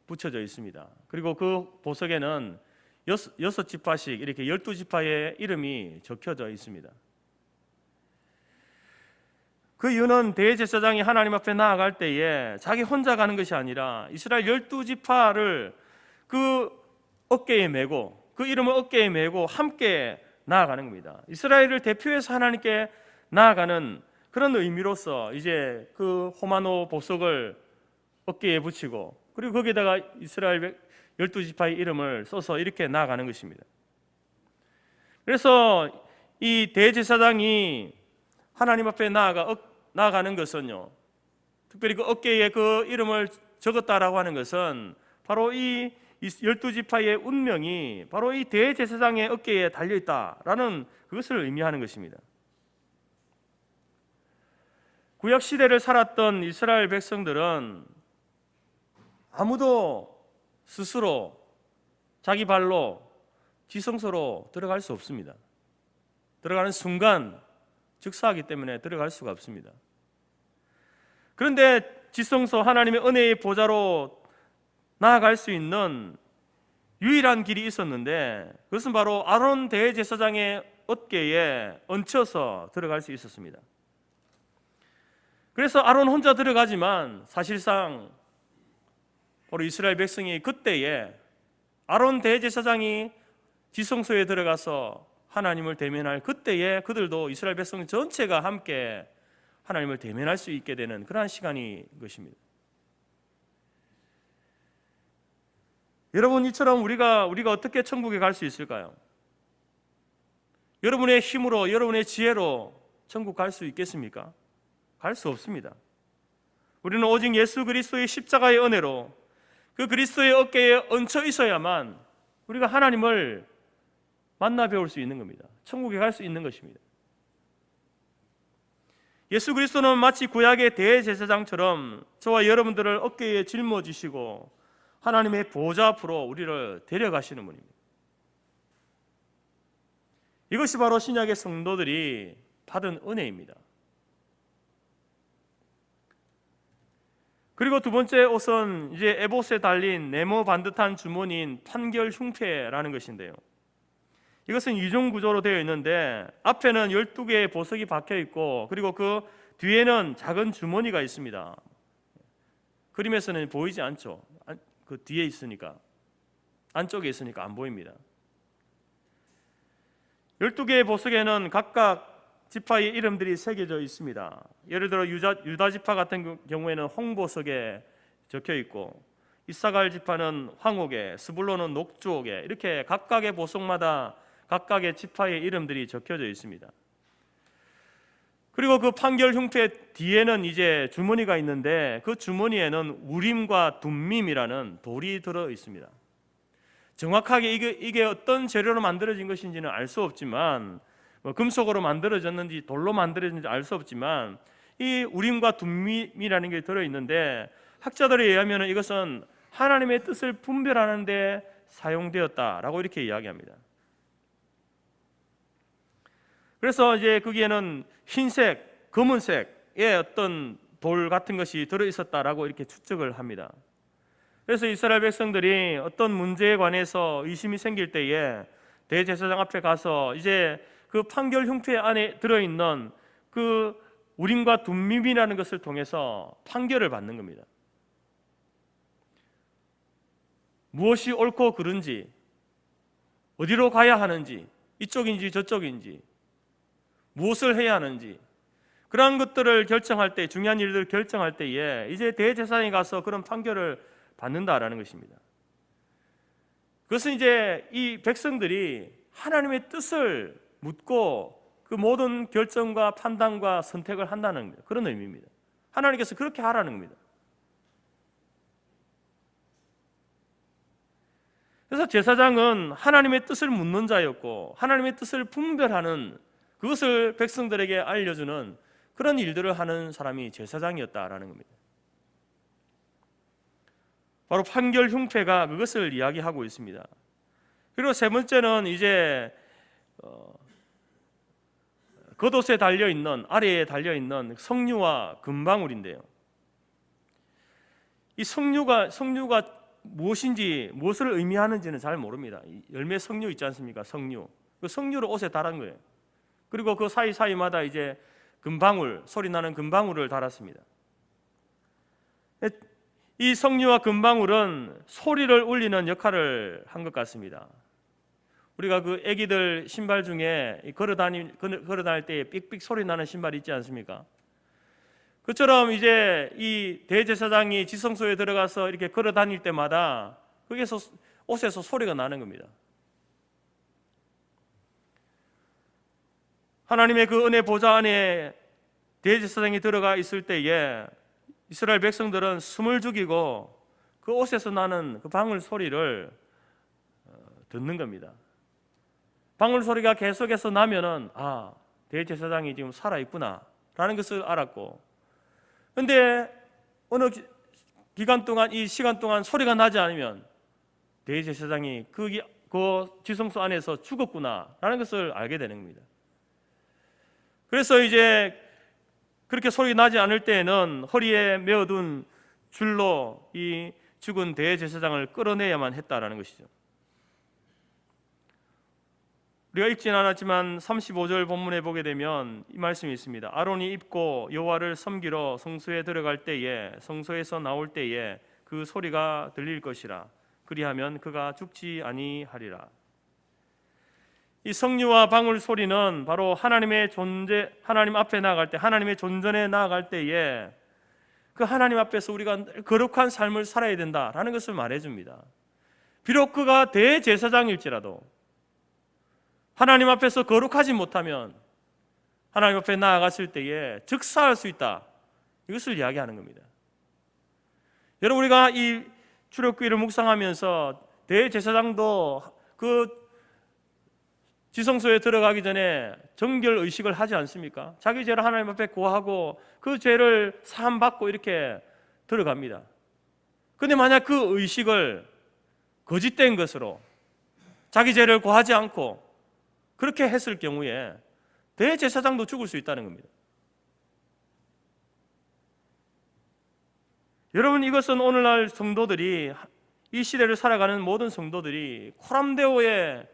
붙여져 있습니다. 그리고 그 보석에는 6지파씩 이렇게 12지파의 이름이 적혀져 있습니다. 그 이유는 대제사장이 하나님 앞에 나아갈 때에 자기 혼자 가는 것이 아니라 이스라엘 12지파를 그 어깨에 메고, 그 이름을 어깨에 메고 함께 나아가는 겁니다. 이스라엘을 대표해서 하나님께 나아가는 그런 의미로서 이제 그 호마노 보석을 어깨에 붙이고, 그리고 거기에다가 이스라엘 12지파의 이름을 써서 이렇게 나아가는 것입니다. 그래서 이 대제사장이 하나님 앞에 나아가는 것은요, 특별히 그 어깨에 그 이름을 적었다라고 하는 것은 바로 이 12지파의 운명이 바로 이 대제사장의 어깨에 달려있다라는 그것을 의미하는 것입니다. 구약 시대를 살았던 이스라엘 백성들은 아무도 스스로 자기 발로 지성소로 들어갈 수 없습니다. 들어가는 순간 즉사하기 때문에 들어갈 수가 없습니다. 그런데 지성소, 하나님의 은혜의 보좌로 나아갈 수 있는 유일한 길이 있었는데, 그것은 바로 아론 대제사장의 어깨에 얹혀서 들어갈 수 있었습니다. 그래서 아론 혼자 들어가지만 사실상 바로 이스라엘 백성이 그때에 아론 대제사장이 지성소에 들어가서 하나님을 대면할 그때에 그들도 이스라엘 백성 전체가 함께 하나님을 대면할 수 있게 되는 그러한 시간이 것입니다. 여러분, 이처럼 우리가 어떻게 천국에 갈 수 있을까요? 여러분의 힘으로, 여러분의 지혜로 천국 갈 수 있겠습니까? 갈 수 없습니다. 우리는 오직 예수 그리스도의 십자가의 은혜로 그 그리스도의 어깨에 얹혀 있어야만 우리가 하나님을 만나 배울 수 있는 겁니다. 천국에 갈 수 있는 것입니다. 예수 그리스도는 마치 구약의 대제사장처럼 저와 여러분들을 어깨에 짊어지시고 하나님의 보좌 앞으로 우리를 데려가시는 분입니다. 이것이 바로 신약의 성도들이 받은 은혜입니다. 그리고 두 번째 옷은 이제 에봇에 달린 네모 반듯한 주머니인 판결 흉패라는 것인데요. 이것은 이중 구조로 되어 있는데 앞에는 12개의 보석이 박혀 있고, 그리고 그 뒤에는 작은 주머니가 있습니다. 그림에서는 보이지 않죠. 그 뒤에 있으니까, 안쪽에 있으니까 안 보입니다. 12개의 보석에는 각각 지파의 이름들이 새겨져 있습니다. 예를 들어 유다 지파 같은 경우에는 홍보석에 적혀 있고, 이사갈 지파는 황옥에, 스불론은 녹주옥에, 이렇게 각각의 보석마다 각각의 지파의 이름들이 적혀져 있습니다. 그리고 그 판결 흉패 뒤에는 이제 주머니가 있는데, 그 주머니에는 우림과 둠밈이라는 돌이 들어 있습니다. 정확하게 이게 어떤 재료로 만들어진 것인지는 알 수 없지만 뭐 금속으로 만들어졌는지 돌로 만들어졌는지 알 수 없지만 이 우림과 둠밈이라는 게 들어있는데 학자들에 의하면 이것은 하나님의 뜻을 분별하는 데 사용되었다라고 이렇게 이야기합니다. 그래서 이제 거기에는 흰색, 검은색의 어떤 돌 같은 것이 들어있었다라고 이렇게 추측을 합니다. 그래서 이스라엘 백성들이 어떤 문제에 관해서 의심이 생길 때에 대제사장 앞에 가서 이제 그 판결 흉패 안에 들어있는 그 우림과 둠밈이라는 것을 통해서 판결을 받는 겁니다. 무엇이 옳고 그른지, 어디로 가야 하는지, 이쪽인지 저쪽인지, 무엇을 해야 하는지, 그러한 것들을 결정할 때, 중요한 일들을 결정할 때에 이제 대제사장이 가서 그런 판결을 받는다라는 것입니다. 그것은 이제 이 백성들이 하나님의 뜻을 묻고 그 모든 결정과 판단과 선택을 한다는 그런 의미입니다. 하나님께서 그렇게 하라는 겁니다. 그래서 제사장은 하나님의 뜻을 묻는 자였고 하나님의 뜻을 분별하는 그것을 백성들에게 알려주는 그런 일들을 하는 사람이 제사장이었다라는 겁니다. 바로 판결 흉패가 그것을 이야기하고 있습니다. 그리고 세 번째는 이제 겉옷에 달려있는, 아래에 달려있는 석류와 금방울인데요. 이 석류가 무엇인지, 무엇을 의미하는지는 잘 모릅니다. 열매 석류 있지 않습니까? 석류. 그 석류를 옷에 달은 거예요. 그리고 그 사이사이마다 이제 금방울, 소리 나는 금방울을 달았습니다. 이 석류와 금방울은 소리를 울리는 역할을 한 것 같습니다. 우리가 그 애기들 신발 중에 걸어 다닐 때 삑삑 소리 나는 신발 있지 않습니까? 그처럼 이제 이 대제사장이 지성소에 들어가서 이렇게 걸어 다닐 때마다 거기에서 옷에서 소리가 나는 겁니다. 하나님의 그 은혜 보좌 안에 대제사장이 들어가 있을 때에 이스라엘 백성들은 숨을 죽이고 그 옷에서 나는 그 방울 소리를 듣는 겁니다. 방울 소리가 계속해서 나면은 대제사장이 지금 살아 있구나 라는 것을 알았고, 그런데 어느 기간 동안, 이 시간 동안 소리가 나지 않으면 대제사장이 그 지성소 안에서 죽었구나 라는 것을 알게 되는 겁니다. 그래서 이제 그렇게 소리 나지 않을 때에는 허리에 메어둔 줄로 이 죽은 대제사장을 끌어내야만 했다라는 것이죠. 우리가 읽지는 않았지만 35절 본문에 보게 되면 이 말씀이 있습니다. 아론이 입고 여호와를 섬기러 성소에 들어갈 때에, 성소에서 나올 때에 그 소리가 들릴 것이라. 그리하면 그가 죽지 아니하리라. 이 석류와 방울 소리는 바로 하나님의 존재, 하나님 앞에 나아갈 때, 하나님의 존전에 나아갈 때에 그 하나님 앞에서 우리가 거룩한 삶을 살아야 된다라는 것을 말해줍니다. 비록 그가 대제사장일지라도 하나님 앞에서 거룩하지 못하면 하나님 앞에 나아갔을 때에 즉사할 수 있다, 이것을 이야기하는 겁니다. 여러분, 우리가 이 출애굽기를 묵상하면서 대제사장도 그 지성소에 들어가기 전에 정결 의식을 하지 않습니까? 자기 죄를 하나님 앞에 고하고 그 죄를 사함받고 이렇게 들어갑니다. 그런데 만약 그 의식을 거짓된 것으로 자기 죄를 고하지 않고 그렇게 했을 경우에 대제사장도 죽을 수 있다는 겁니다. 여러분, 이것은 오늘날 성도들이, 이 시대를 살아가는 모든 성도들이 코람데오의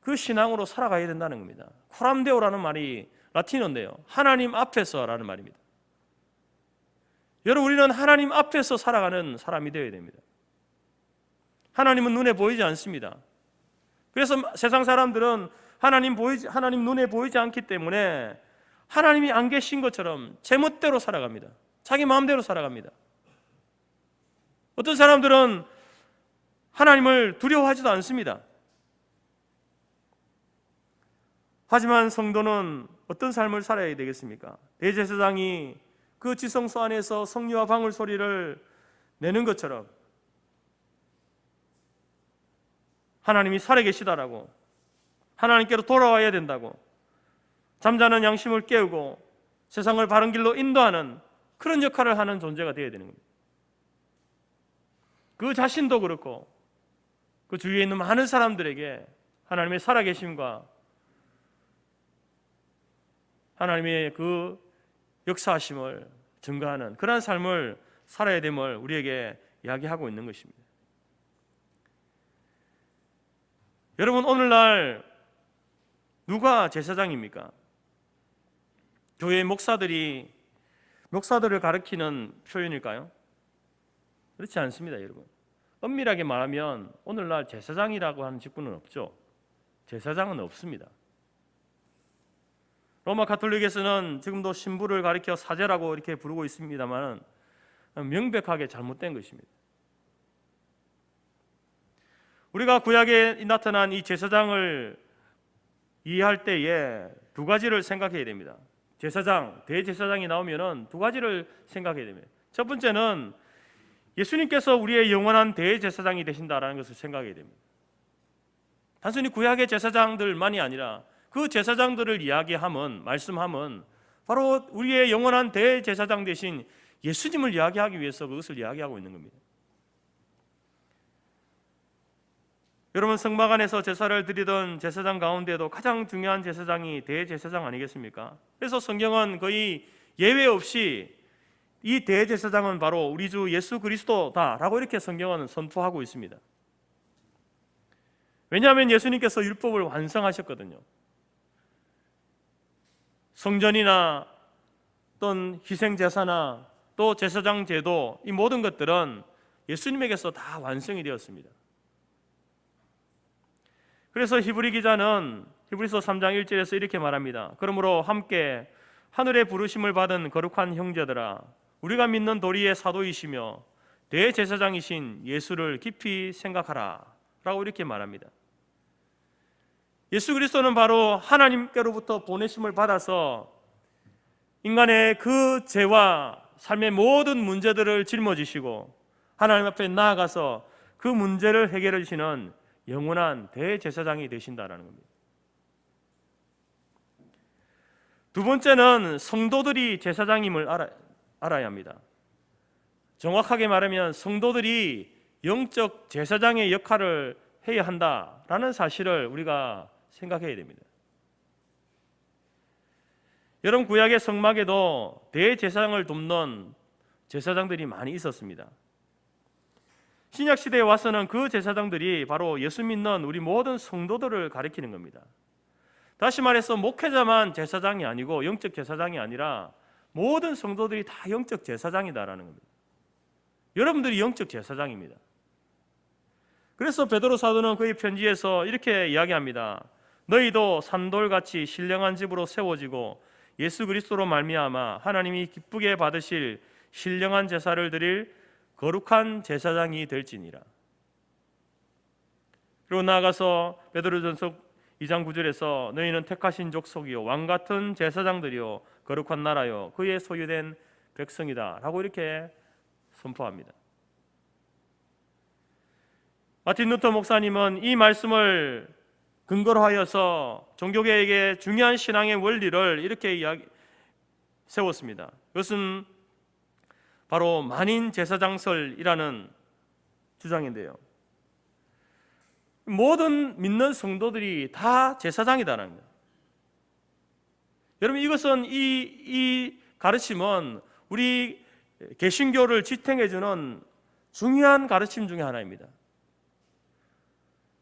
그 신앙으로 살아가야 된다는 겁니다. 코람데오라는 말이 라틴어인데요, 하나님 앞에서라는 말입니다. 여러분, 우리는 하나님 앞에서 살아가는 사람이 되어야 됩니다. 하나님은 눈에 보이지 않습니다. 그래서 세상 사람들은 하나님 눈에 보이지 않기 때문에 하나님이 안 계신 것처럼 제멋대로 살아갑니다. 자기 마음대로 살아갑니다. 어떤 사람들은 하나님을 두려워하지도 않습니다. 하지만 성도는 어떤 삶을 살아야 되겠습니까? 대제사장이 그 지성소 안에서 석류와 방울 소리를 내는 것처럼 하나님이 살아계시다라고, 하나님께로 돌아와야 된다고, 잠자는 양심을 깨우고 세상을 바른 길로 인도하는 그런 역할을 하는 존재가 되어야 되는 겁니다. 그 자신도 그렇고 그 주위에 있는 많은 사람들에게 하나님의 살아계심과 하나님의 그 역사하심을 증거하는 그러한 삶을 살아야 됨을 우리에게 이야기하고 있는 것입니다. 여러분, 오늘날 누가 제사장입니까? 교회 목사들을 가리키는 표현일까요? 그렇지 않습니다, 여러분. 엄밀하게 말하면 오늘날 제사장이라고 하는 직분은 없죠. 제사장은 없습니다. 로마 가톨릭에서는 지금도 신부를 가리켜 사제라고 이렇게 부르고 있습니다만 명백하게 잘못된 것입니다. 우리가 구약에 나타난 이 제사장을 이해할 때에 두 가지를 생각해야 됩니다. 제사장, 대제사장이 나오면은 두 가지를 생각해야 됩니다. 첫 번째는 예수님께서 우리의 영원한 대제사장이 되신다라는 것을 생각해야 됩니다. 단순히 구약의 제사장들만이 아니라 그 제사장들을 이야기하면, 말씀하면 바로 우리의 영원한 대제사장 되신 예수님을 이야기하기 위해서 그것을 이야기하고 있는 겁니다. 여러분, 성막 안에서 제사를 드리던 제사장 가운데도 가장 중요한 제사장이 대제사장 아니겠습니까? 그래서 성경은 거의 예외 없이 이 대제사장은 바로 우리 주 예수 그리스도다라고 이렇게 성경은 선포하고 있습니다. 왜냐하면 예수님께서 율법을 완성하셨거든요. 성전이나 또는 희생제사나 또 제사장 제도, 이 모든 것들은 예수님에게서 다 완성이 되었습니다. 그래서 히브리 기자는 히브리서 3장 1절에서 이렇게 말합니다. 그러므로 함께 하늘의 부르심을 받은 거룩한 형제들아, 우리가 믿는 도리의 사도이시며 대제사장이신 예수를 깊이 생각하라 라고 이렇게 말합니다. 예수 그리스도는 바로 하나님께로부터 보내심을 받아서 인간의 그 죄와 삶의 모든 문제들을 짊어지시고 하나님 앞에 나아가서 그 문제를 해결해 주시는 영원한 대제사장이 되신다는 겁니다. 두 번째는 성도들이 제사장임을 알아야 합니다. 정확하게 말하면 성도들이 영적 제사장의 역할을 해야 한다라는 사실을 우리가 생각해야 됩니다. 여러분, 구약의 성막에도 대제사장을 돕는 제사장들이 많이 있었습니다. 신약 시대에 와서는 그 제사장들이 바로 예수 믿는 우리 모든 성도들을 가리키는 겁니다. 다시 말해서 목회자만 제사장이 아니고 영적 제사장이 아니라 모든 성도들이 다 영적 제사장이다라는 겁니다. 여러분들이 영적 제사장입니다. 그래서 베드로 사도는 그의 편지에서 이렇게 이야기합니다. 너희도 산돌같이 신령한 집으로 세워지고 예수 그리스도로 말미암아 하나님이 기쁘게 받으실 신령한 제사를 드릴 거룩한 제사장이 될지니라. 그리고 나아가서 베드로전서 2장 9절에서 너희는 택하신 족속이요 왕같은 제사장들이요 거룩한 나라요 그의 소유된 백성이다 라고 이렇게 선포합니다. 마틴 루터 목사님은 이 말씀을 근거로 하여서 종교계에게 중요한 신앙의 원리를 이렇게 세웠습니다. 그것은 바로 만인 제사장설이라는 주장인데요. 모든 믿는 성도들이 다 제사장이다라는 겁니다. 여러분, 이것은 이 가르침은 우리 개신교를 지탱해주는 중요한 가르침 중에 하나입니다.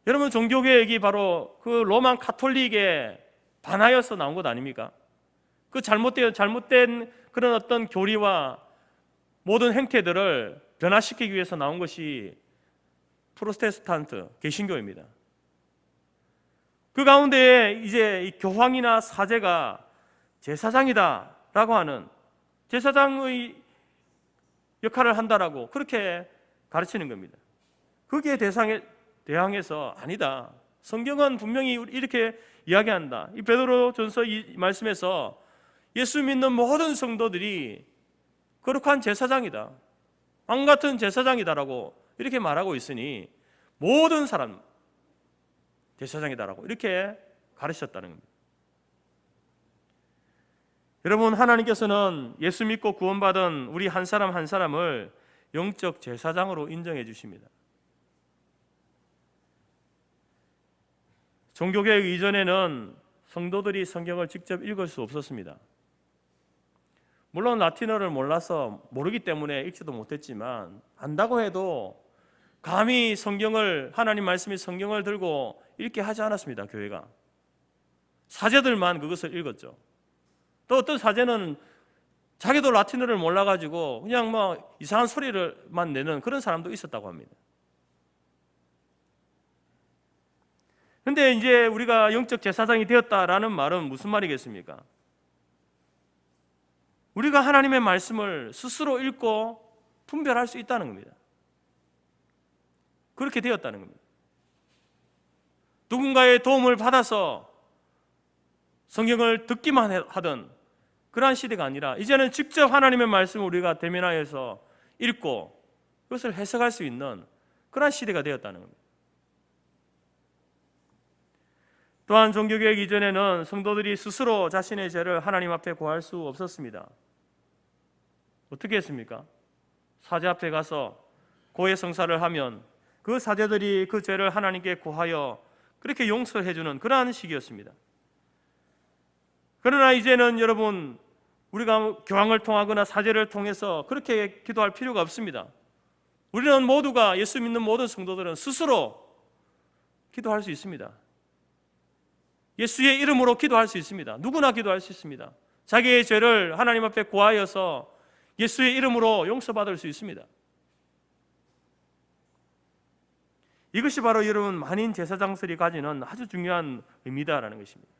여러분, 종교개혁이 바로 그 로마 가톨릭에 반하여서 나온 것 아닙니까? 그 잘못된 그런 어떤 교리와 모든 행태들을 변화시키기 위해서 나온 것이 프로테스탄트 개신교입니다. 그 가운데에 이제 이 교황이나 사제가 제사장이다라고 하는 제사장의 역할을 한다라고 그렇게 가르치는 겁니다. 거기에 대항해서 아니다. 성경은 분명히 이렇게 이야기한다. 이 베드로전서 이 말씀에서 예수 믿는 모든 성도들이 거룩한 제사장이다, 왕 같은 제사장이다라고 이렇게 말하고 있으니 모든 사람 제사장이다라고 이렇게 가르쳤다는 겁니다. 여러분, 하나님께서는 예수 믿고 구원받은 우리 한 사람 한 사람을 영적 제사장으로 인정해 주십니다. 종교개혁 이전에는 성도들이 성경을 직접 읽을 수 없었습니다. 물론 라틴어를 몰라서 모르기 때문에 읽지도 못했지만, 안다고 해도 감히 성경을, 하나님 말씀이 성경을 들고 읽게 하지 않았습니다. 교회가 사제들만 그것을 읽었죠. 또 어떤 사제는 자기도 라틴어를 몰라가지고 그냥 뭐 이상한 소리를만 내는 그런 사람도 있었다고 합니다. 근데 이제 우리가 영적 제사장이 되었다라는 말은 무슨 말이겠습니까? 우리가 하나님의 말씀을 스스로 읽고 분별할 수 있다는 겁니다. 그렇게 되었다는 겁니다. 누군가의 도움을 받아서 성경을 듣기만 하던 그러한 시대가 아니라 이제는 직접 하나님의 말씀을 우리가 대면하여서 읽고 그것을 해석할 수 있는 그러한 시대가 되었다는 겁니다. 또한 종교개혁 이전에는 성도들이 스스로 자신의 죄를 하나님 앞에 고할 수 없었습니다. 어떻게 했습니까? 사제 앞에 가서 고해 성사를 하면 그 사제들이 그 죄를 하나님께 고하여 그렇게 용서해 주는 그러한 식이었습니다. 그러나 이제는 여러분, 우리가 교황을 통하거나 사제를 통해서 그렇게 기도할 필요가 없습니다. 우리는 모두가, 예수 믿는 모든 성도들은 스스로 기도할 수 있습니다. 예수의 이름으로 기도할 수 있습니다. 누구나 기도할 수 있습니다. 자기의 죄를 하나님 앞에 고하여서 예수의 이름으로 용서받을 수 있습니다. 이것이 바로 여러분, 만인 제사장들이 가지는 아주 중요한 의미다라는 것입니다.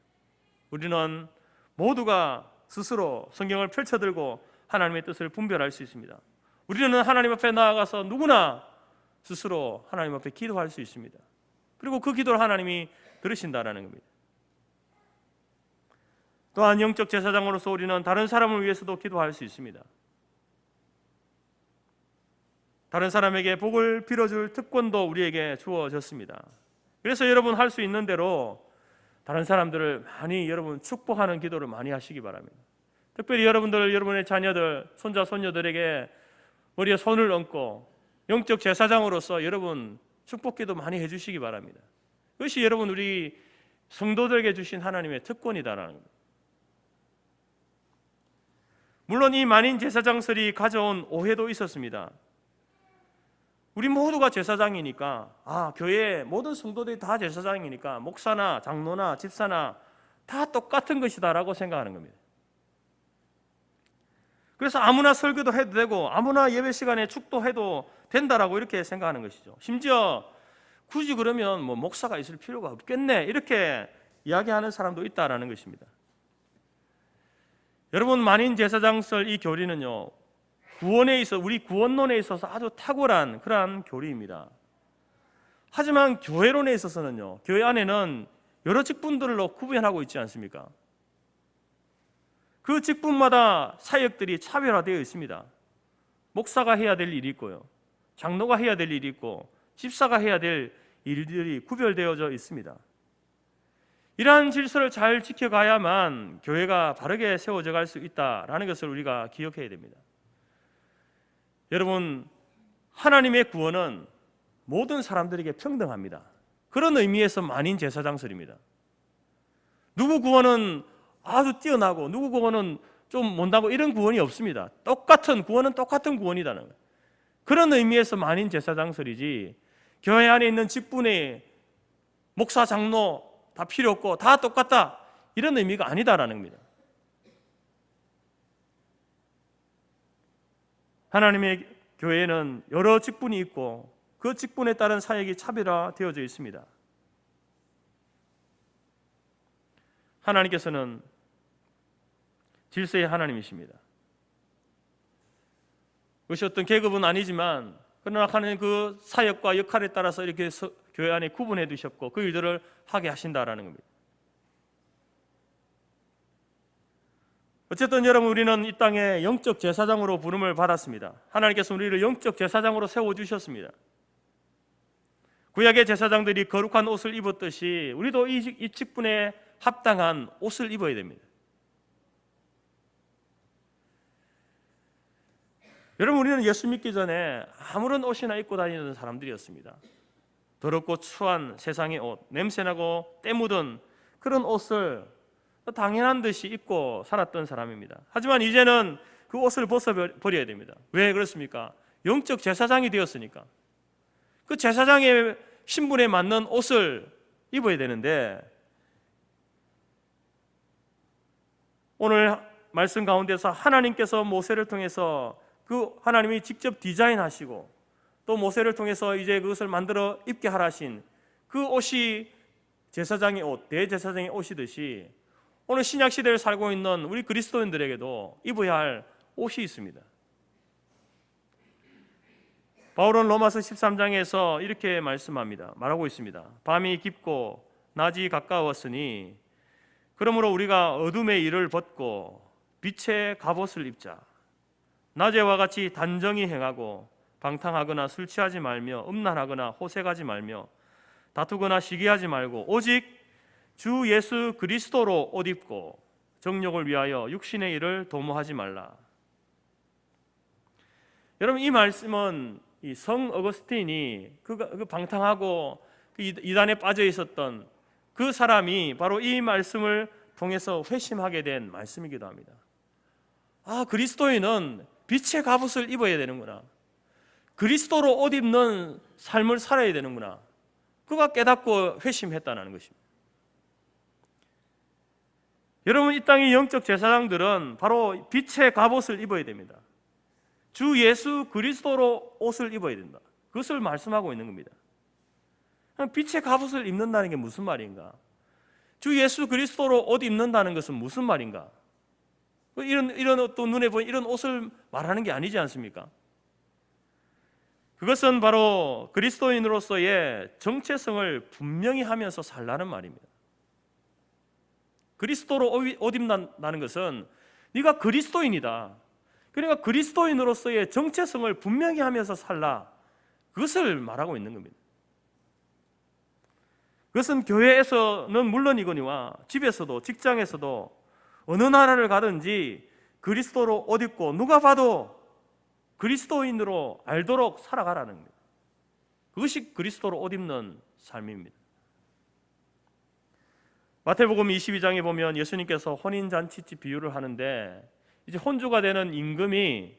우리는 모두가 스스로 성경을 펼쳐들고 하나님의 뜻을 분별할 수 있습니다. 우리는 하나님 앞에 나아가서 누구나 스스로 하나님 앞에 기도할 수 있습니다. 그리고 그 기도를 하나님이 들으신다라는 겁니다. 또한 영적 제사장으로서 우리는 다른 사람을 위해서도 기도할 수 있습니다. 다른 사람에게 복을 빌어줄 특권도 우리에게 주어졌습니다. 그래서 여러분, 할 수 있는 대로 다른 사람들을 많이 여러분 축복하는 기도를 많이 하시기 바랍니다. 특별히 여러분들, 여러분의 자녀들, 손자, 손녀들에게 머리에 손을 얹고 영적 제사장으로서 여러분 축복기도 많이 해주시기 바랍니다. 그것이 여러분, 우리 성도들에게 주신 하나님의 특권이다라는 겁니다. 물론 이 만인 제사장설이 가져온 오해도 있었습니다. 우리 모두가 제사장이니까, 교회 모든 성도들이 다 제사장이니까 목사나 장로나 집사나 다 똑같은 것이다라고 생각하는 겁니다. 그래서 아무나 설교도 해도 되고 아무나 예배 시간에 축도해도 된다라고 이렇게 생각하는 것이죠. 심지어 굳이 그러면 뭐 목사가 있을 필요가 없겠네, 이렇게 이야기하는 사람도 있다라는 것입니다. 여러분, 만인 제사장설 이 교리는요, 구원에 있어, 우리 구원론에 있어서 아주 탁월한 그러한 교리입니다. 하지만 교회론에 있어서는요, 교회 안에는 여러 직분들로 구분하고 있지 않습니까? 그 직분마다 사역들이 차별화되어 있습니다. 목사가 해야 될 일이 있고요, 장로가 해야 될 일이 있고, 집사가 해야 될 일들이 구별되어져 있습니다. 이러한 질서를 잘 지켜가야만 교회가 바르게 세워져 갈 수 있다라는 것을 우리가 기억해야 됩니다. 여러분, 하나님의 구원은 모든 사람들에게 평등합니다. 그런 의미에서 만인 제사장설입니다. 누구 구원은 아주 뛰어나고 누구 구원은 좀 못나고 이런 구원이 없습니다. 똑같은 구원은 똑같은 구원이라는 거예요. 그런 의미에서 만인 제사장설이지, 교회 안에 있는 직분에 목사, 장로 다 필요 없고 다 똑같다, 이런 의미가 아니다라는 겁니다. 하나님의 교회에는 여러 직분이 있고 그 직분에 따른 사역이 차별화되어져 있습니다. 하나님께서는 질서의 하나님이십니다. 그것이 어떤 계급은 아니지만, 그러나 하나님 그 사역과 역할에 따라서 이렇게 교회 안에 구분해 두셨고 그 일들을 하게 하신다라는 겁니다. 어쨌든 여러분, 우리는 이 땅에 영적 제사장으로 부름을 받았습니다. 하나님께서 우리를 영적 제사장으로 세워주셨습니다. 구약의 제사장들이 거룩한 옷을 입었듯이 우리도 이 직분에 합당한 옷을 입어야 됩니다. 여러분, 우리는 예수 믿기 전에 아무런 옷이나 입고 다니는 사람들이었습니다. 더럽고 추한 세상의 옷, 냄새나고 때 묻은 그런 옷을 당연한 듯이 입고 살았던 사람입니다. 하지만 이제는 그 옷을 벗어버려야 됩니다. 왜 그렇습니까? 영적 제사장이 되었으니까. 그 제사장의 신분에 맞는 옷을 입어야 되는데, 오늘 말씀 가운데서 하나님께서 모세를 통해서 그 하나님이 직접 디자인하시고 또 모세를 통해서 이제 그것을 만들어 입게 하라신 그 옷이 제사장의 옷, 대제사장의 옷이듯이 오늘 신약 시대를 살고 있는 우리 그리스도인들에게도 입어야 할 옷이 있습니다. 바울은 로마서 13장에서 이렇게 말하고 있습니다. 밤이 깊고 낮이 가까웠으니 그러므로 우리가 어둠의 일을 벗고 빛의 갑옷을 입자. 낮에와 같이 단정히 행하고 방탕하거나 술 취하지 말며 음란하거나 호색하지 말며 다투거나 시기하지 말고 오직 주 예수 그리스도로 옷 입고 정욕을 위하여 육신의 일을 도모하지 말라. 여러분, 이 말씀은 이 성 어거스틴이 그 방탕하고 그 이단에 빠져 있었던 그 사람이 바로 이 말씀을 통해서 회심하게 된 말씀이기도 합니다. 아, 그리스도인은 빛의 갑옷을 입어야 되는구나. 그리스도로 옷 입는 삶을 살아야 되는구나. 그가 깨닫고 회심했다는 것입니다. 여러분, 이 땅의 영적 제사장들은 바로 빛의 갑옷을 입어야 됩니다. 주 예수 그리스도로 옷을 입어야 된다. 그것을 말씀하고 있는 겁니다. 빛의 갑옷을 입는다는 게 무슨 말인가? 주 예수 그리스도로 옷 입는다는 것은 무슨 말인가? 이런 또 눈에 보이는 이런 옷을 말하는 게 아니지 않습니까? 그것은 바로 그리스도인으로서의 정체성을 분명히 하면서 살라는 말입니다. 그리스도로 옷 입는다는 것은 네가 그리스도인이다. 그러니까 그리스도인으로서의 정체성을 분명히 하면서 살라. 그것을 말하고 있는 겁니다. 그것은 교회에서는 물론이거니와 집에서도 직장에서도 어느 나라를 가든지 그리스도로 옷 입고 누가 봐도 그리스도인으로 알도록 살아가라는 겁니다. 그것이 그리스도로 옷 입는 삶입니다. 마태복음 22장에 보면 예수님께서 혼인잔치집 비유를 하는데, 이제 혼주가 되는 임금이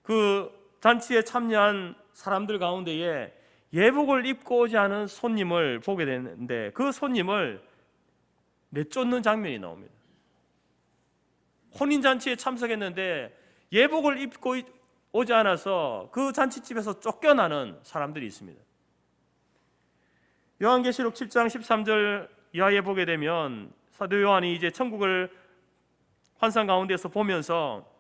그 잔치에 참여한 사람들 가운데에 예복을 입고 오지 않은 손님을 보게 되는데, 그 손님을 내쫓는 장면이 나옵니다. 혼인잔치에 참석했는데 예복을 입고 오지 않아서 그 잔치집에서 쫓겨나는 사람들이 있습니다. 요한계시록 7장 13절 이하에 보게 되면 사도 요한이 이제 천국을 환상 가운데서 보면서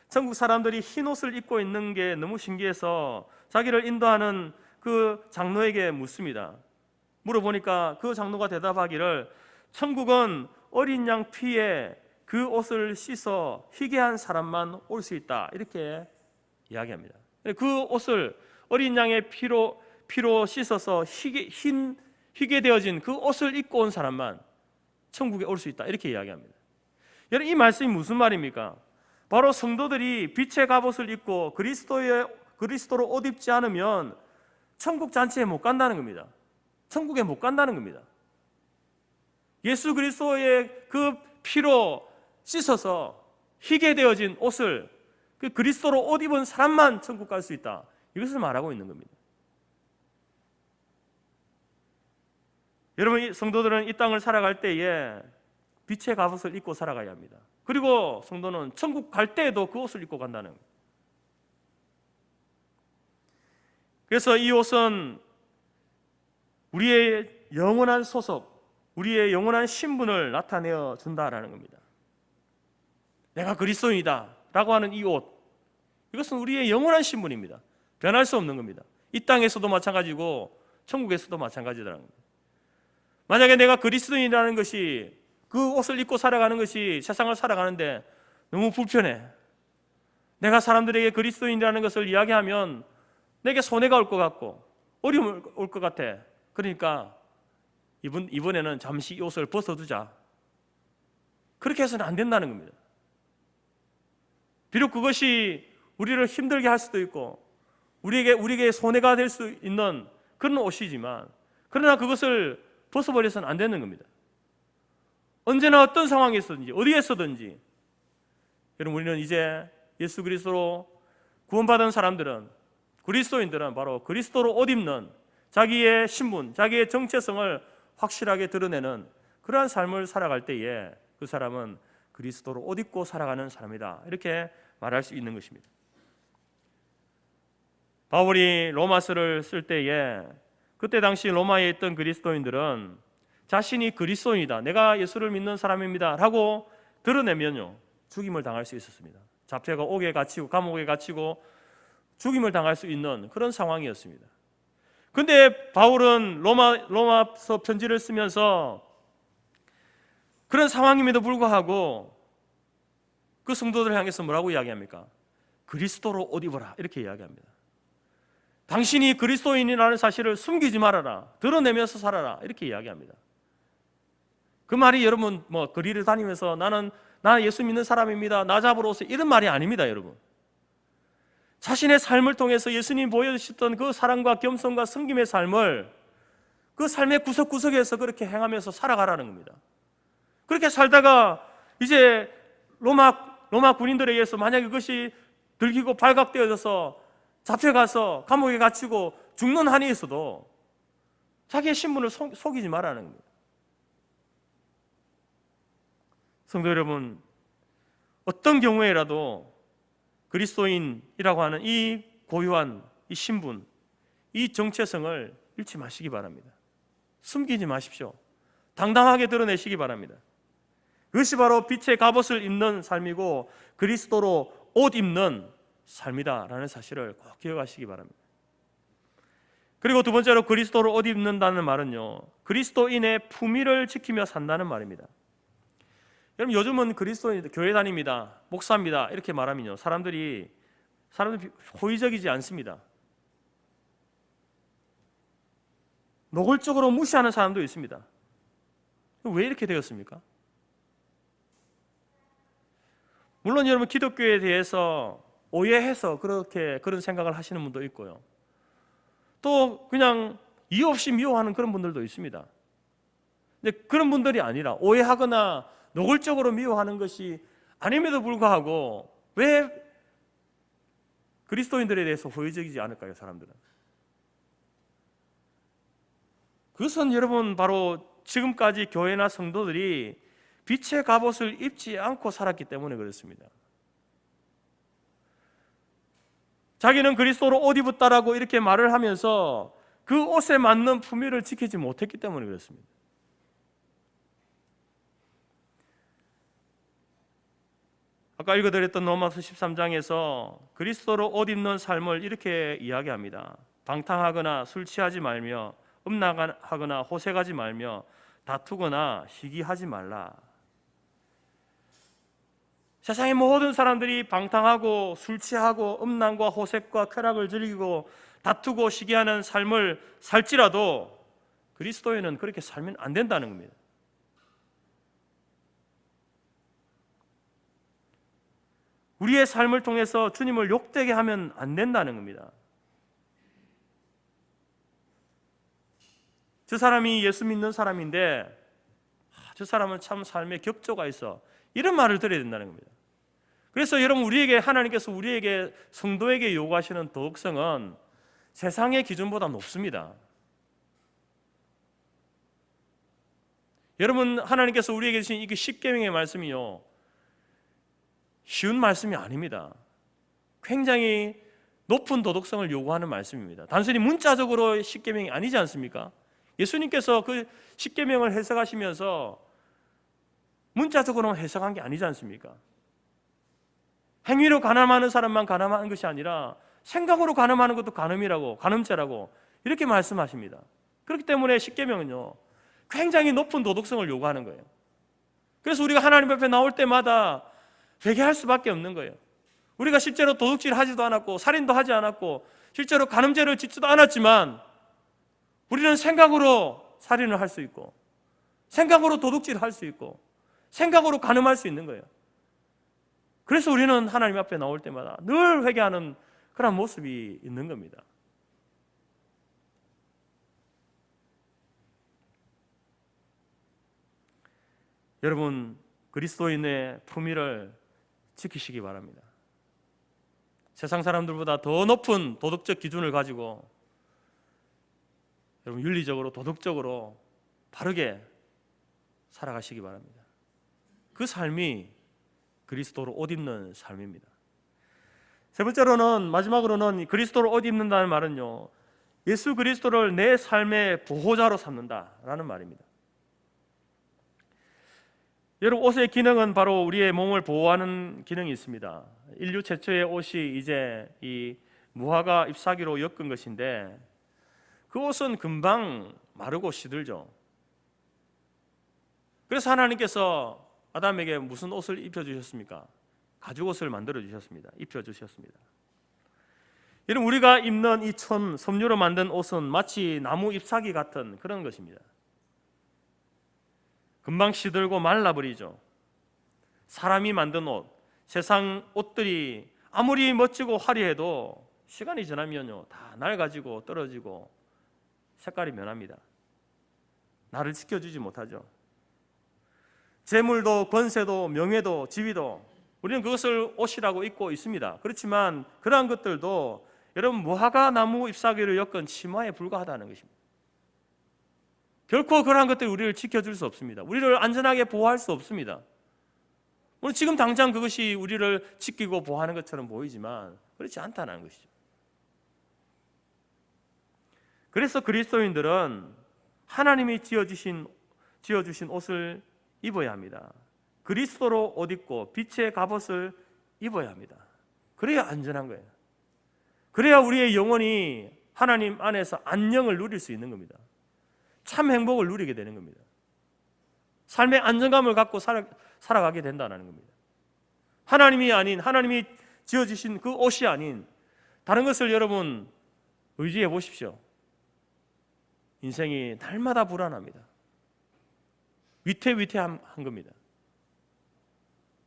천국 사람들이 흰 옷을 입고 있는 게 너무 신기해서 자기를 인도하는 그 장로에게 묻습니다. 물어보니까 그 장로가 대답하기를 천국은 어린 양 피에 그 옷을 씻어 희게 한 사람만 올 수 있다, 이렇게 이야기합니다. 그 옷을 어린 양의 피로 씻어서 희게 되어진 그 옷을 입고 온 사람만 천국에 올 수 있다, 이렇게 이야기합니다. 여러분, 이 말씀이 무슨 말입니까? 바로 성도들이 빛의 갑옷을 입고 그리스도로 옷 입지 않으면 천국 잔치에 못 간다는 겁니다. 천국에 못 간다는 겁니다. 예수 그리스도의 그 피로 씻어서 희게 되어진 옷을 그 그리스도로 옷 입은 사람만 천국 갈 수 있다, 이것을 말하고 있는 겁니다. 여러분, 성도들은 이 땅을 살아갈 때에 빛의 갑옷을 입고 살아가야 합니다. 그리고 성도는 천국 갈 때에도 그 옷을 입고 간다는 겁니다. 그래서 이 옷은 우리의 영원한 소속, 우리의 영원한 신분을 나타내어 준다라는 겁니다. 내가 그리스도인이다 라고 하는 이 옷, 이것은 우리의 영원한 신분입니다. 변할 수 없는 겁니다. 이 땅에서도 마찬가지고 천국에서도 마찬가지라는 겁니다. 만약에 내가 그리스도인이라는 것이, 그 옷을 입고 살아가는 것이 세상을 살아가는데 너무 불편해, 내가 사람들에게 그리스도인이라는 것을 이야기하면 내게 손해가 올 것 같고 어려움이 올 것 같아. 그러니까 이번에는 잠시 이 옷을 벗어두자, 그렇게 해서는 안 된다는 겁니다. 비록 그것이 우리를 힘들게 할 수도 있고 우리에게 손해가 될 수 있는 그런 옷이지만, 그러나 그것을 벗어버려서는 안 되는 겁니다. 언제나 어떤 상황에서든지 어디에서든지 여러분, 우리는 이제 예수 그리스도로 구원받은 사람들은, 그리스도인들은 바로 그리스도로 옷 입는 자기의 신분, 자기의 정체성을 확실하게 드러내는 그러한 삶을 살아갈 때에 그 사람은 그리스도로 옷 입고 살아가는 사람이다, 이렇게 말할 수 있는 것입니다. 바울이 로마서를 쓸 때에 그때 당시 로마에 있던 그리스도인들은 자신이 그리스도인이다, 내가 예수를 믿는 사람입니다 라고 드러내면요 죽임을 당할 수 있었습니다. 잡혀가 옥에 갇히고 감옥에 갇히고 죽임을 당할 수 있는 그런 상황이었습니다. 근데 바울은 로마서 편지를 쓰면서 그런 상황임에도 불구하고 그 성도들을 향해서 뭐라고 이야기합니까? 그리스도로 옷 입어라, 이렇게 이야기합니다. 당신이 그리스도인이라는 사실을 숨기지 말아라, 드러내면서 살아라, 이렇게 이야기합니다. 그 말이 여러분 거리를 다니면서 나 예수 믿는 사람입니다, 나 잡으러 오세요, 이런 말이 아닙니다. 여러분, 자신의 삶을 통해서 예수님 보여주셨던 그 사랑과 겸손과 섬김의 삶을 그 삶의 구석구석에서 그렇게 행하면서 살아가라는 겁니다. 그렇게 살다가 이제 로마 군인들에 의해서 만약에 그것이 들키고 발각되어져서 잡혀가서 감옥에 갇히고 죽는 한이 있어도 자기의 신분을 속이지 말라는 겁니다. 성도 여러분, 어떤 경우에라도 그리스도인이라고 하는 이 고유한 이 신분, 이 정체성을 잃지 마시기 바랍니다. 숨기지 마십시오. 당당하게 드러내시기 바랍니다. 그것이 바로 빛의 갑옷을 입는 삶이고 그리스도로 옷 입는 삶이다라는 사실을 꼭 기억하시기 바랍니다. 그리고 두 번째로 그리스도로 옷 입는다는 말은요, 그리스도인의 품위를 지키며 산다는 말입니다. 여러분, 요즘은 그리스도인 교회 다닙니다, 목사입니다 이렇게 말하면요 사람들이 호의적이지 않습니다. 노골적으로 무시하는 사람도 있습니다. 왜 이렇게 되었습니까? 물론 여러분, 기독교에 대해서 오해해서 그런 생각을 하시는 분도 있고요, 또 그냥 이유 없이 미워하는 그런 분들도 있습니다. 근데 그런 분들이 아니라 오해하거나 노골적으로 미워하는 것이 아님에도 불구하고 왜 그리스도인들에 대해서 호의적이지 않을까요, 사람들은? 그것은 여러분 바로 지금까지 교회나 성도들이 빛의 갑옷을 입지 않고 살았기 때문에 그렇습니다. 자기는 그리스도로 옷 입었다라고 이렇게 말을 하면서 그 옷에 맞는 품위를 지키지 못했기 때문에 그렇습니다. 아까 읽어드렸던 로마서 13장에서 그리스도로 옷 입는 삶을 이렇게 이야기합니다. 방탕하거나 술 취하지 말며 음란하거나 호색하지 말며 다투거나 시기하지 말라. 세상의 모든 사람들이 방탕하고 술 취하고 음란과 호색과 쾌락을 즐기고 다투고 시기하는 삶을 살지라도 그리스도인은 그렇게 살면 안 된다는 겁니다. 우리의 삶을 통해서 주님을 욕되게 하면 안 된다는 겁니다. 저 사람이 예수 믿는 사람인데 저 사람은 참 삶에 격조가 있어, 이런 말을 들어야 된다는 겁니다. 그래서 여러분, 하나님께서 우리에게 성도에게 요구하시는 도덕성은 세상의 기준보다 높습니다. 여러분, 하나님께서 우리에게 주신 이 10계명의 말씀이요, 쉬운 말씀이 아닙니다. 굉장히 높은 도덕성을 요구하는 말씀입니다. 단순히 문자적으로 10계명이 아니지 않습니까? 예수님께서 그 10계명을 해석하시면서 문자적으로만 해석한 게 아니지 않습니까? 행위로 가늠하는 사람만 가늠하는 것이 아니라 생각으로 가늠하는 것도 가늠죄라고 이렇게 말씀하십니다. 그렇기 때문에 10계명은요 굉장히 높은 도덕성을 요구하는 거예요. 그래서 우리가 하나님 앞에 나올 때마다 회개할 수밖에 없는 거예요. 우리가 실제로 도둑질 하지도 않았고 살인도 하지 않았고 실제로 간음죄를 짓지도 않았지만 우리는 생각으로 살인을 할 수 있고 생각으로 도둑질을 할 수 있고 생각으로 간음할 수 있는 거예요. 그래서 우리는 하나님 앞에 나올 때마다 늘 회개하는 그런 모습이 있는 겁니다. 여러분, 그리스도인의 품위를 지키시기 바랍니다. 세상 사람들보다 더 높은 도덕적 기준을 가지고 여러분 윤리적으로 도덕적으로 바르게 살아가시기 바랍니다. 그 삶이 그리스도로 옷 입는 삶입니다. 세 번째로는, 마지막으로는 그리스도로 옷 입는다는 말은요, 예수 그리스도를 내 삶의 보호자로 삼는다라는 말입니다. 여러분, 옷의 기능은 바로 우리의 몸을 보호하는 기능이 있습니다. 인류 최초의 옷이 이제 이 무화과 잎사귀로 엮은 것인데 그 옷은 금방 마르고 시들죠. 그래서 하나님께서 아담에게 무슨 옷을 입혀주셨습니까? 가죽옷을 만들어 주셨습니다. 입혀주셨습니다. 여러분, 우리가 입는 이 섬유로 만든 옷은 마치 나무 잎사귀 같은 그런 것입니다. 금방 시들고 말라버리죠. 사람이 만든 옷, 세상 옷들이 아무리 멋지고 화려해도 시간이 지나면요 다 낡아지고 떨어지고 색깔이 변합니다. 나를 지켜주지 못하죠. 재물도 권세도 명예도 지위도 우리는 그것을 옷이라고 입고 있습니다. 그렇지만 그러한 것들도 여러분 무화과 나무 잎사귀를 엮은 치마에 불과하다는 것입니다. 결코 그러한 것들이 우리를 지켜줄 수 없습니다. 우리를 안전하게 보호할 수 없습니다. 오늘 지금 당장 그것이 우리를 지키고 보호하는 것처럼 보이지만 그렇지 않다는 것이죠. 그래서 그리스도인들은 하나님이 지어주신 옷을 입어야 합니다. 그리스도로 옷 입고 빛의 갑옷을 입어야 합니다. 그래야 안전한 거예요. 그래야 우리의 영혼이 하나님 안에서 안녕을 누릴 수 있는 겁니다. 참 행복을 누리게 되는 겁니다. 삶의 안정감을 갖고 살아가게 된다는 겁니다. 하나님이 아닌, 하나님이 지어주신 그 옷이 아닌 다른 것을 여러분 의지해 보십시오. 인생이 날마다 불안합니다. 위태위태한 겁니다.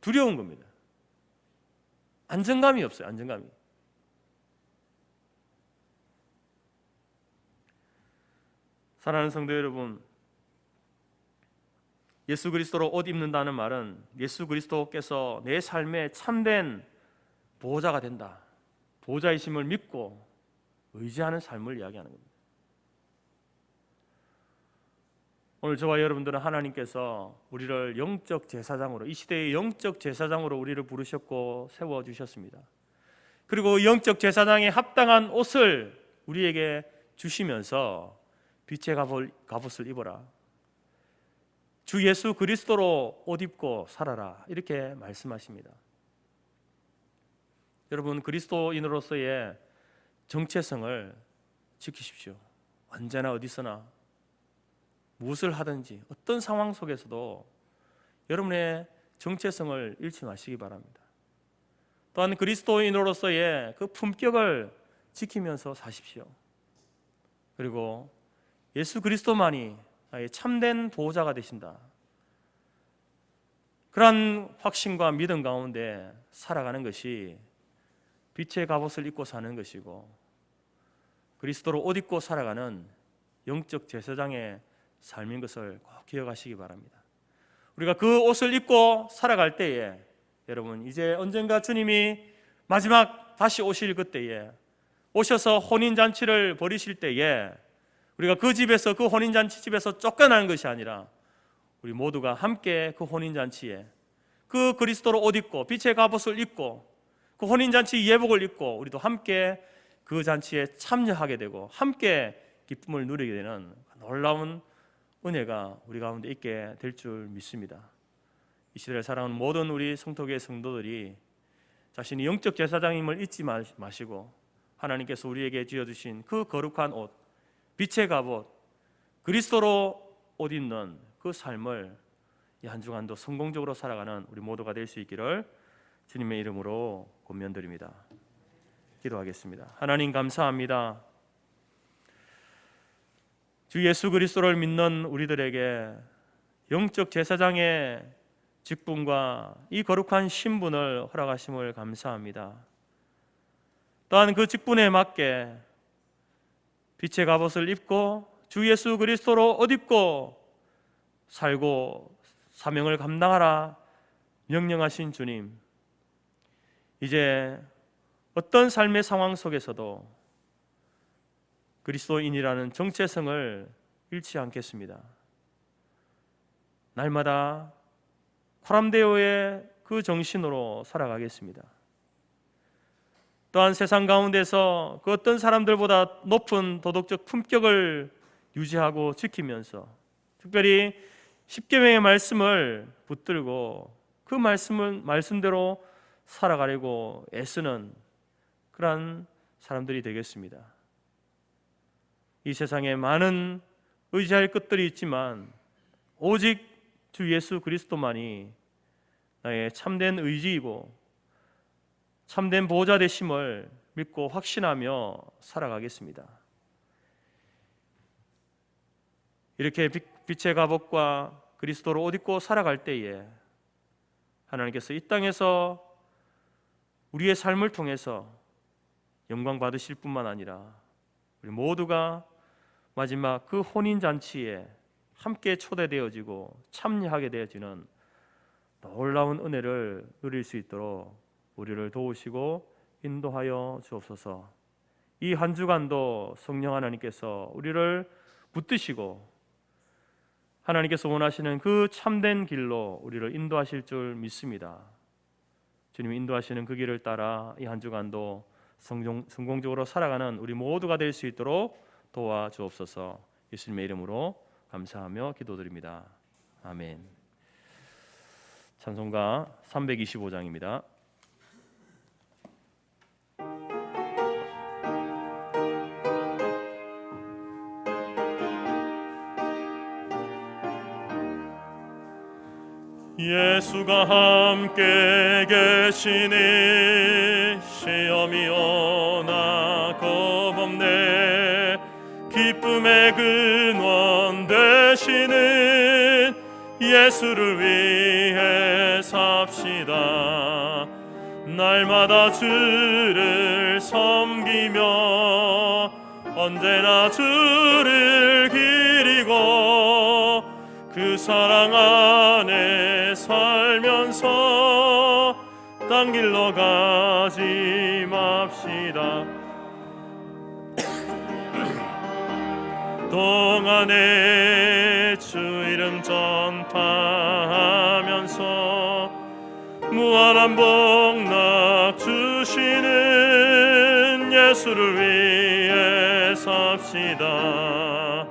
두려운 겁니다. 안정감이 없어요. 안정감이. 사랑하는 성도 여러분, 예수 그리스도로 옷 입는다는 말은 예수 그리스도께서 내 삶의 참된 보호자가 된다, 보호자이심을 믿고 의지하는 삶을 이야기하는 겁니다. 오늘 저와 여러분들은 하나님께서 우리를 영적 제사장으로, 이 시대의 영적 제사장으로 우리를 부르셨고 세워주셨습니다. 그리고 영적 제사장에 합당한 옷을 우리에게 주시면서 빛의 갑옷을 입어라, 주 예수 그리스도로 옷 입고 살아라, 이렇게 말씀하십니다. 여러분, 그리스도인으로서의 정체성을 지키십시오. 언제나 어디서나 무엇을 하든지 어떤 상황 속에서도 여러분의 정체성을 잃지 마시기 바랍니다. 또한 그리스도인으로서의 그 품격을 지키면서 사십시오. 그리고 예수 그리스도만이 나의 참된 보호자가 되신다, 그러한 확신과 믿음 가운데 살아가는 것이 빛의 갑옷을 입고 사는 것이고 그리스도로 옷 입고 살아가는 영적 제사장의 삶인 것을 꼭 기억하시기 바랍니다. 우리가 그 옷을 입고 살아갈 때에 여러분, 이제 언젠가 주님이 마지막 다시 오실 그때에 오셔서 혼인잔치를 벌이실 때에 우리가 그 집에서, 그 혼인잔치 집에서 쫓겨나는 것이 아니라 우리 모두가 함께 그 혼인잔치에 그 그리스도로 옷 입고 빛의 갑옷을 입고 그 혼인잔치 예복을 입고 우리도 함께 그 잔치에 참여하게 되고 함께 기쁨을 누리게 되는 놀라운 은혜가 우리 가운데 있게 될 줄 믿습니다. 이 시대를 살아가는 모든 우리 성도교회 성도들이 자신이 영적 제사장임을 잊지 마시고 하나님께서 우리에게 지어주신 그 거룩한 옷, 빛의 갑옷, 그리스도로 옷 입는 그 삶을 이 한 주간도 성공적으로 살아가는 우리 모두가 될 수 있기를 주님의 이름으로 권면드립니다. 기도하겠습니다. 하나님 감사합니다. 주 예수 그리스도를 믿는 우리들에게 영적 제사장의 직분과 이 거룩한 신분을 허락하심을 감사합니다. 또한 그 직분에 맞게 빛의 갑옷을 입고 주 예수 그리스도로 옷 입고 살고 사명을 감당하라 명령하신 주님, 이제 어떤 삶의 상황 속에서도 그리스도인이라는 정체성을 잃지 않겠습니다. 날마다 코람데오의 그 정신으로 살아가겠습니다. 또한 세상 가운데서 그 어떤 사람들보다 높은 도덕적 품격을 유지하고 지키면서 특별히 십계명의 말씀을 붙들고 그 말씀대로 살아가려고 애쓰는 그러한 사람들이 되겠습니다. 이 세상에 많은 의지할 것들이 있지만 오직 주 예수 그리스도만이 나의 참된 의지이고 참된 보호자 되심을 믿고 확신하며 살아가겠습니다. 이렇게 빛의 갑옷과 그리스도로 옷 입고 살아갈 때에 하나님께서 이 땅에서 우리의 삶을 통해서 영광 받으실 뿐만 아니라 우리 모두가 마지막 그 혼인잔치에 함께 초대되어지고 참여하게 되어지는 놀라운 은혜를 누릴 수 있도록 우리를 도우시고 인도하여 주옵소서. 이 한 주간도 성령 하나님께서 우리를 붙드시고 하나님께서 원하시는 그 참된 길로 우리를 인도하실 줄 믿습니다. 주님이 인도하시는 그 길을 따라 이 한 주간도 성공적으로 살아가는 우리 모두가 될 수 있도록 도와주옵소서. 예수님의 이름으로 감사하며 기도드립니다. 아멘. 찬송가 325장입니다. 예수가 함께 계시니 시험이 오나 겁없네. 기쁨의 근원 되시는 예수를 위해 삽시다. 날마다 주를 섬기며 언제나 주를 기리고 그 사랑 안에 살면서 딴 길로 가지 맙시다. 동안에 주 이름 전파하면서 무한한 복락 주시는 예수를 위해 삽시다.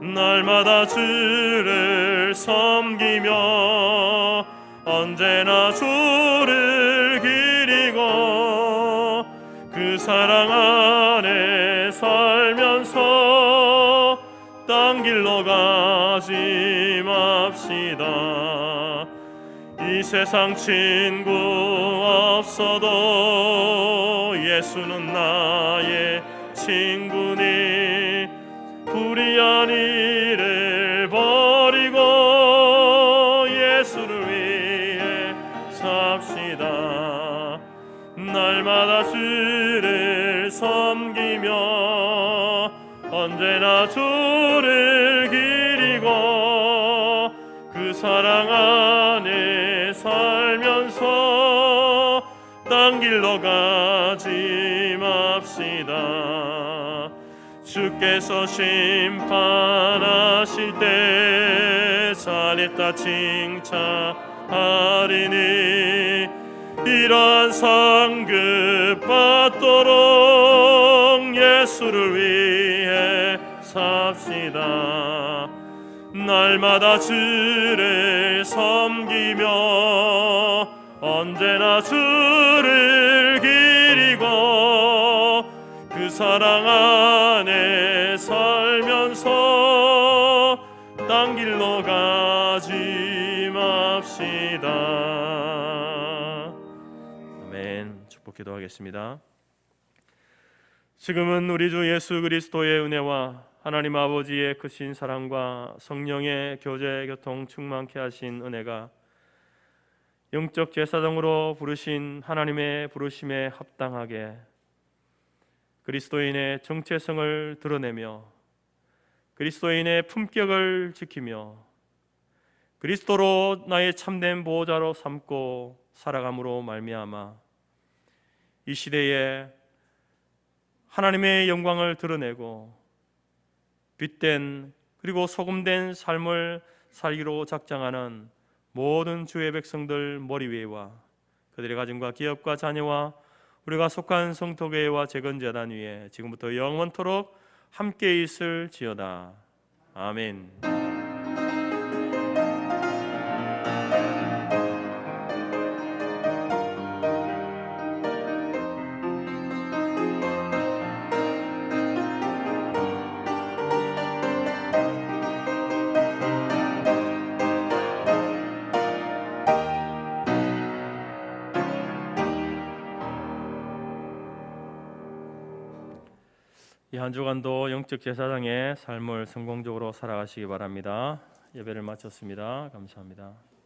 날마다 주를 섬기며 언제나 주를 기리고 그 사랑 안에 살면서 딴 길로 가지 맙시다. 이 세상 친구 없어도 예수는 나의 친구니 불의한 일을 버리고 예수를 위해 삽시다. 날마다 주를 섬기며 언제나 주를 기리고 그 사랑 안에 살면서 딴 길로 가지 맙시다. 주께서 심판하실 때 잘했다 칭찬하리니 이러한 상급 받도록 예수를 위해 삽시다. 날마다 주를 섬기며 언제나 주를 기리고 그 사랑 안에 살면서 딴 길로 가지 맙시다. 아멘. 축복 기도하겠습니다. 지금은 우리 주 예수 그리스도의 은혜와 하나님 아버지의 크신 사랑과 성령의 교제 교통 충만케 하신 은혜가 영적 제사장으로 부르신 하나님의 부르심에 합당하게 그리스도인의 정체성을 드러내며 그리스도인의 품격을 지키며 그리스도로 나의 참된 보호자로 삼고 살아감으로 말미암아 이 시대에 하나님의 영광을 드러내고 빛된 그리고 소금된 삶을 살기로 작정하는 모든 주의 백성들 머리 위에와 그들의 가정과 기업과 자녀와 우리가 속한 성토교회와 재건재단 위에 지금부터 영원토록 함께 있을지어다. 아멘. 이 한 주간도 영적 제사장의 삶을 성공적으로 살아가시기 바랍니다. 예배를 마쳤습니다. 감사합니다.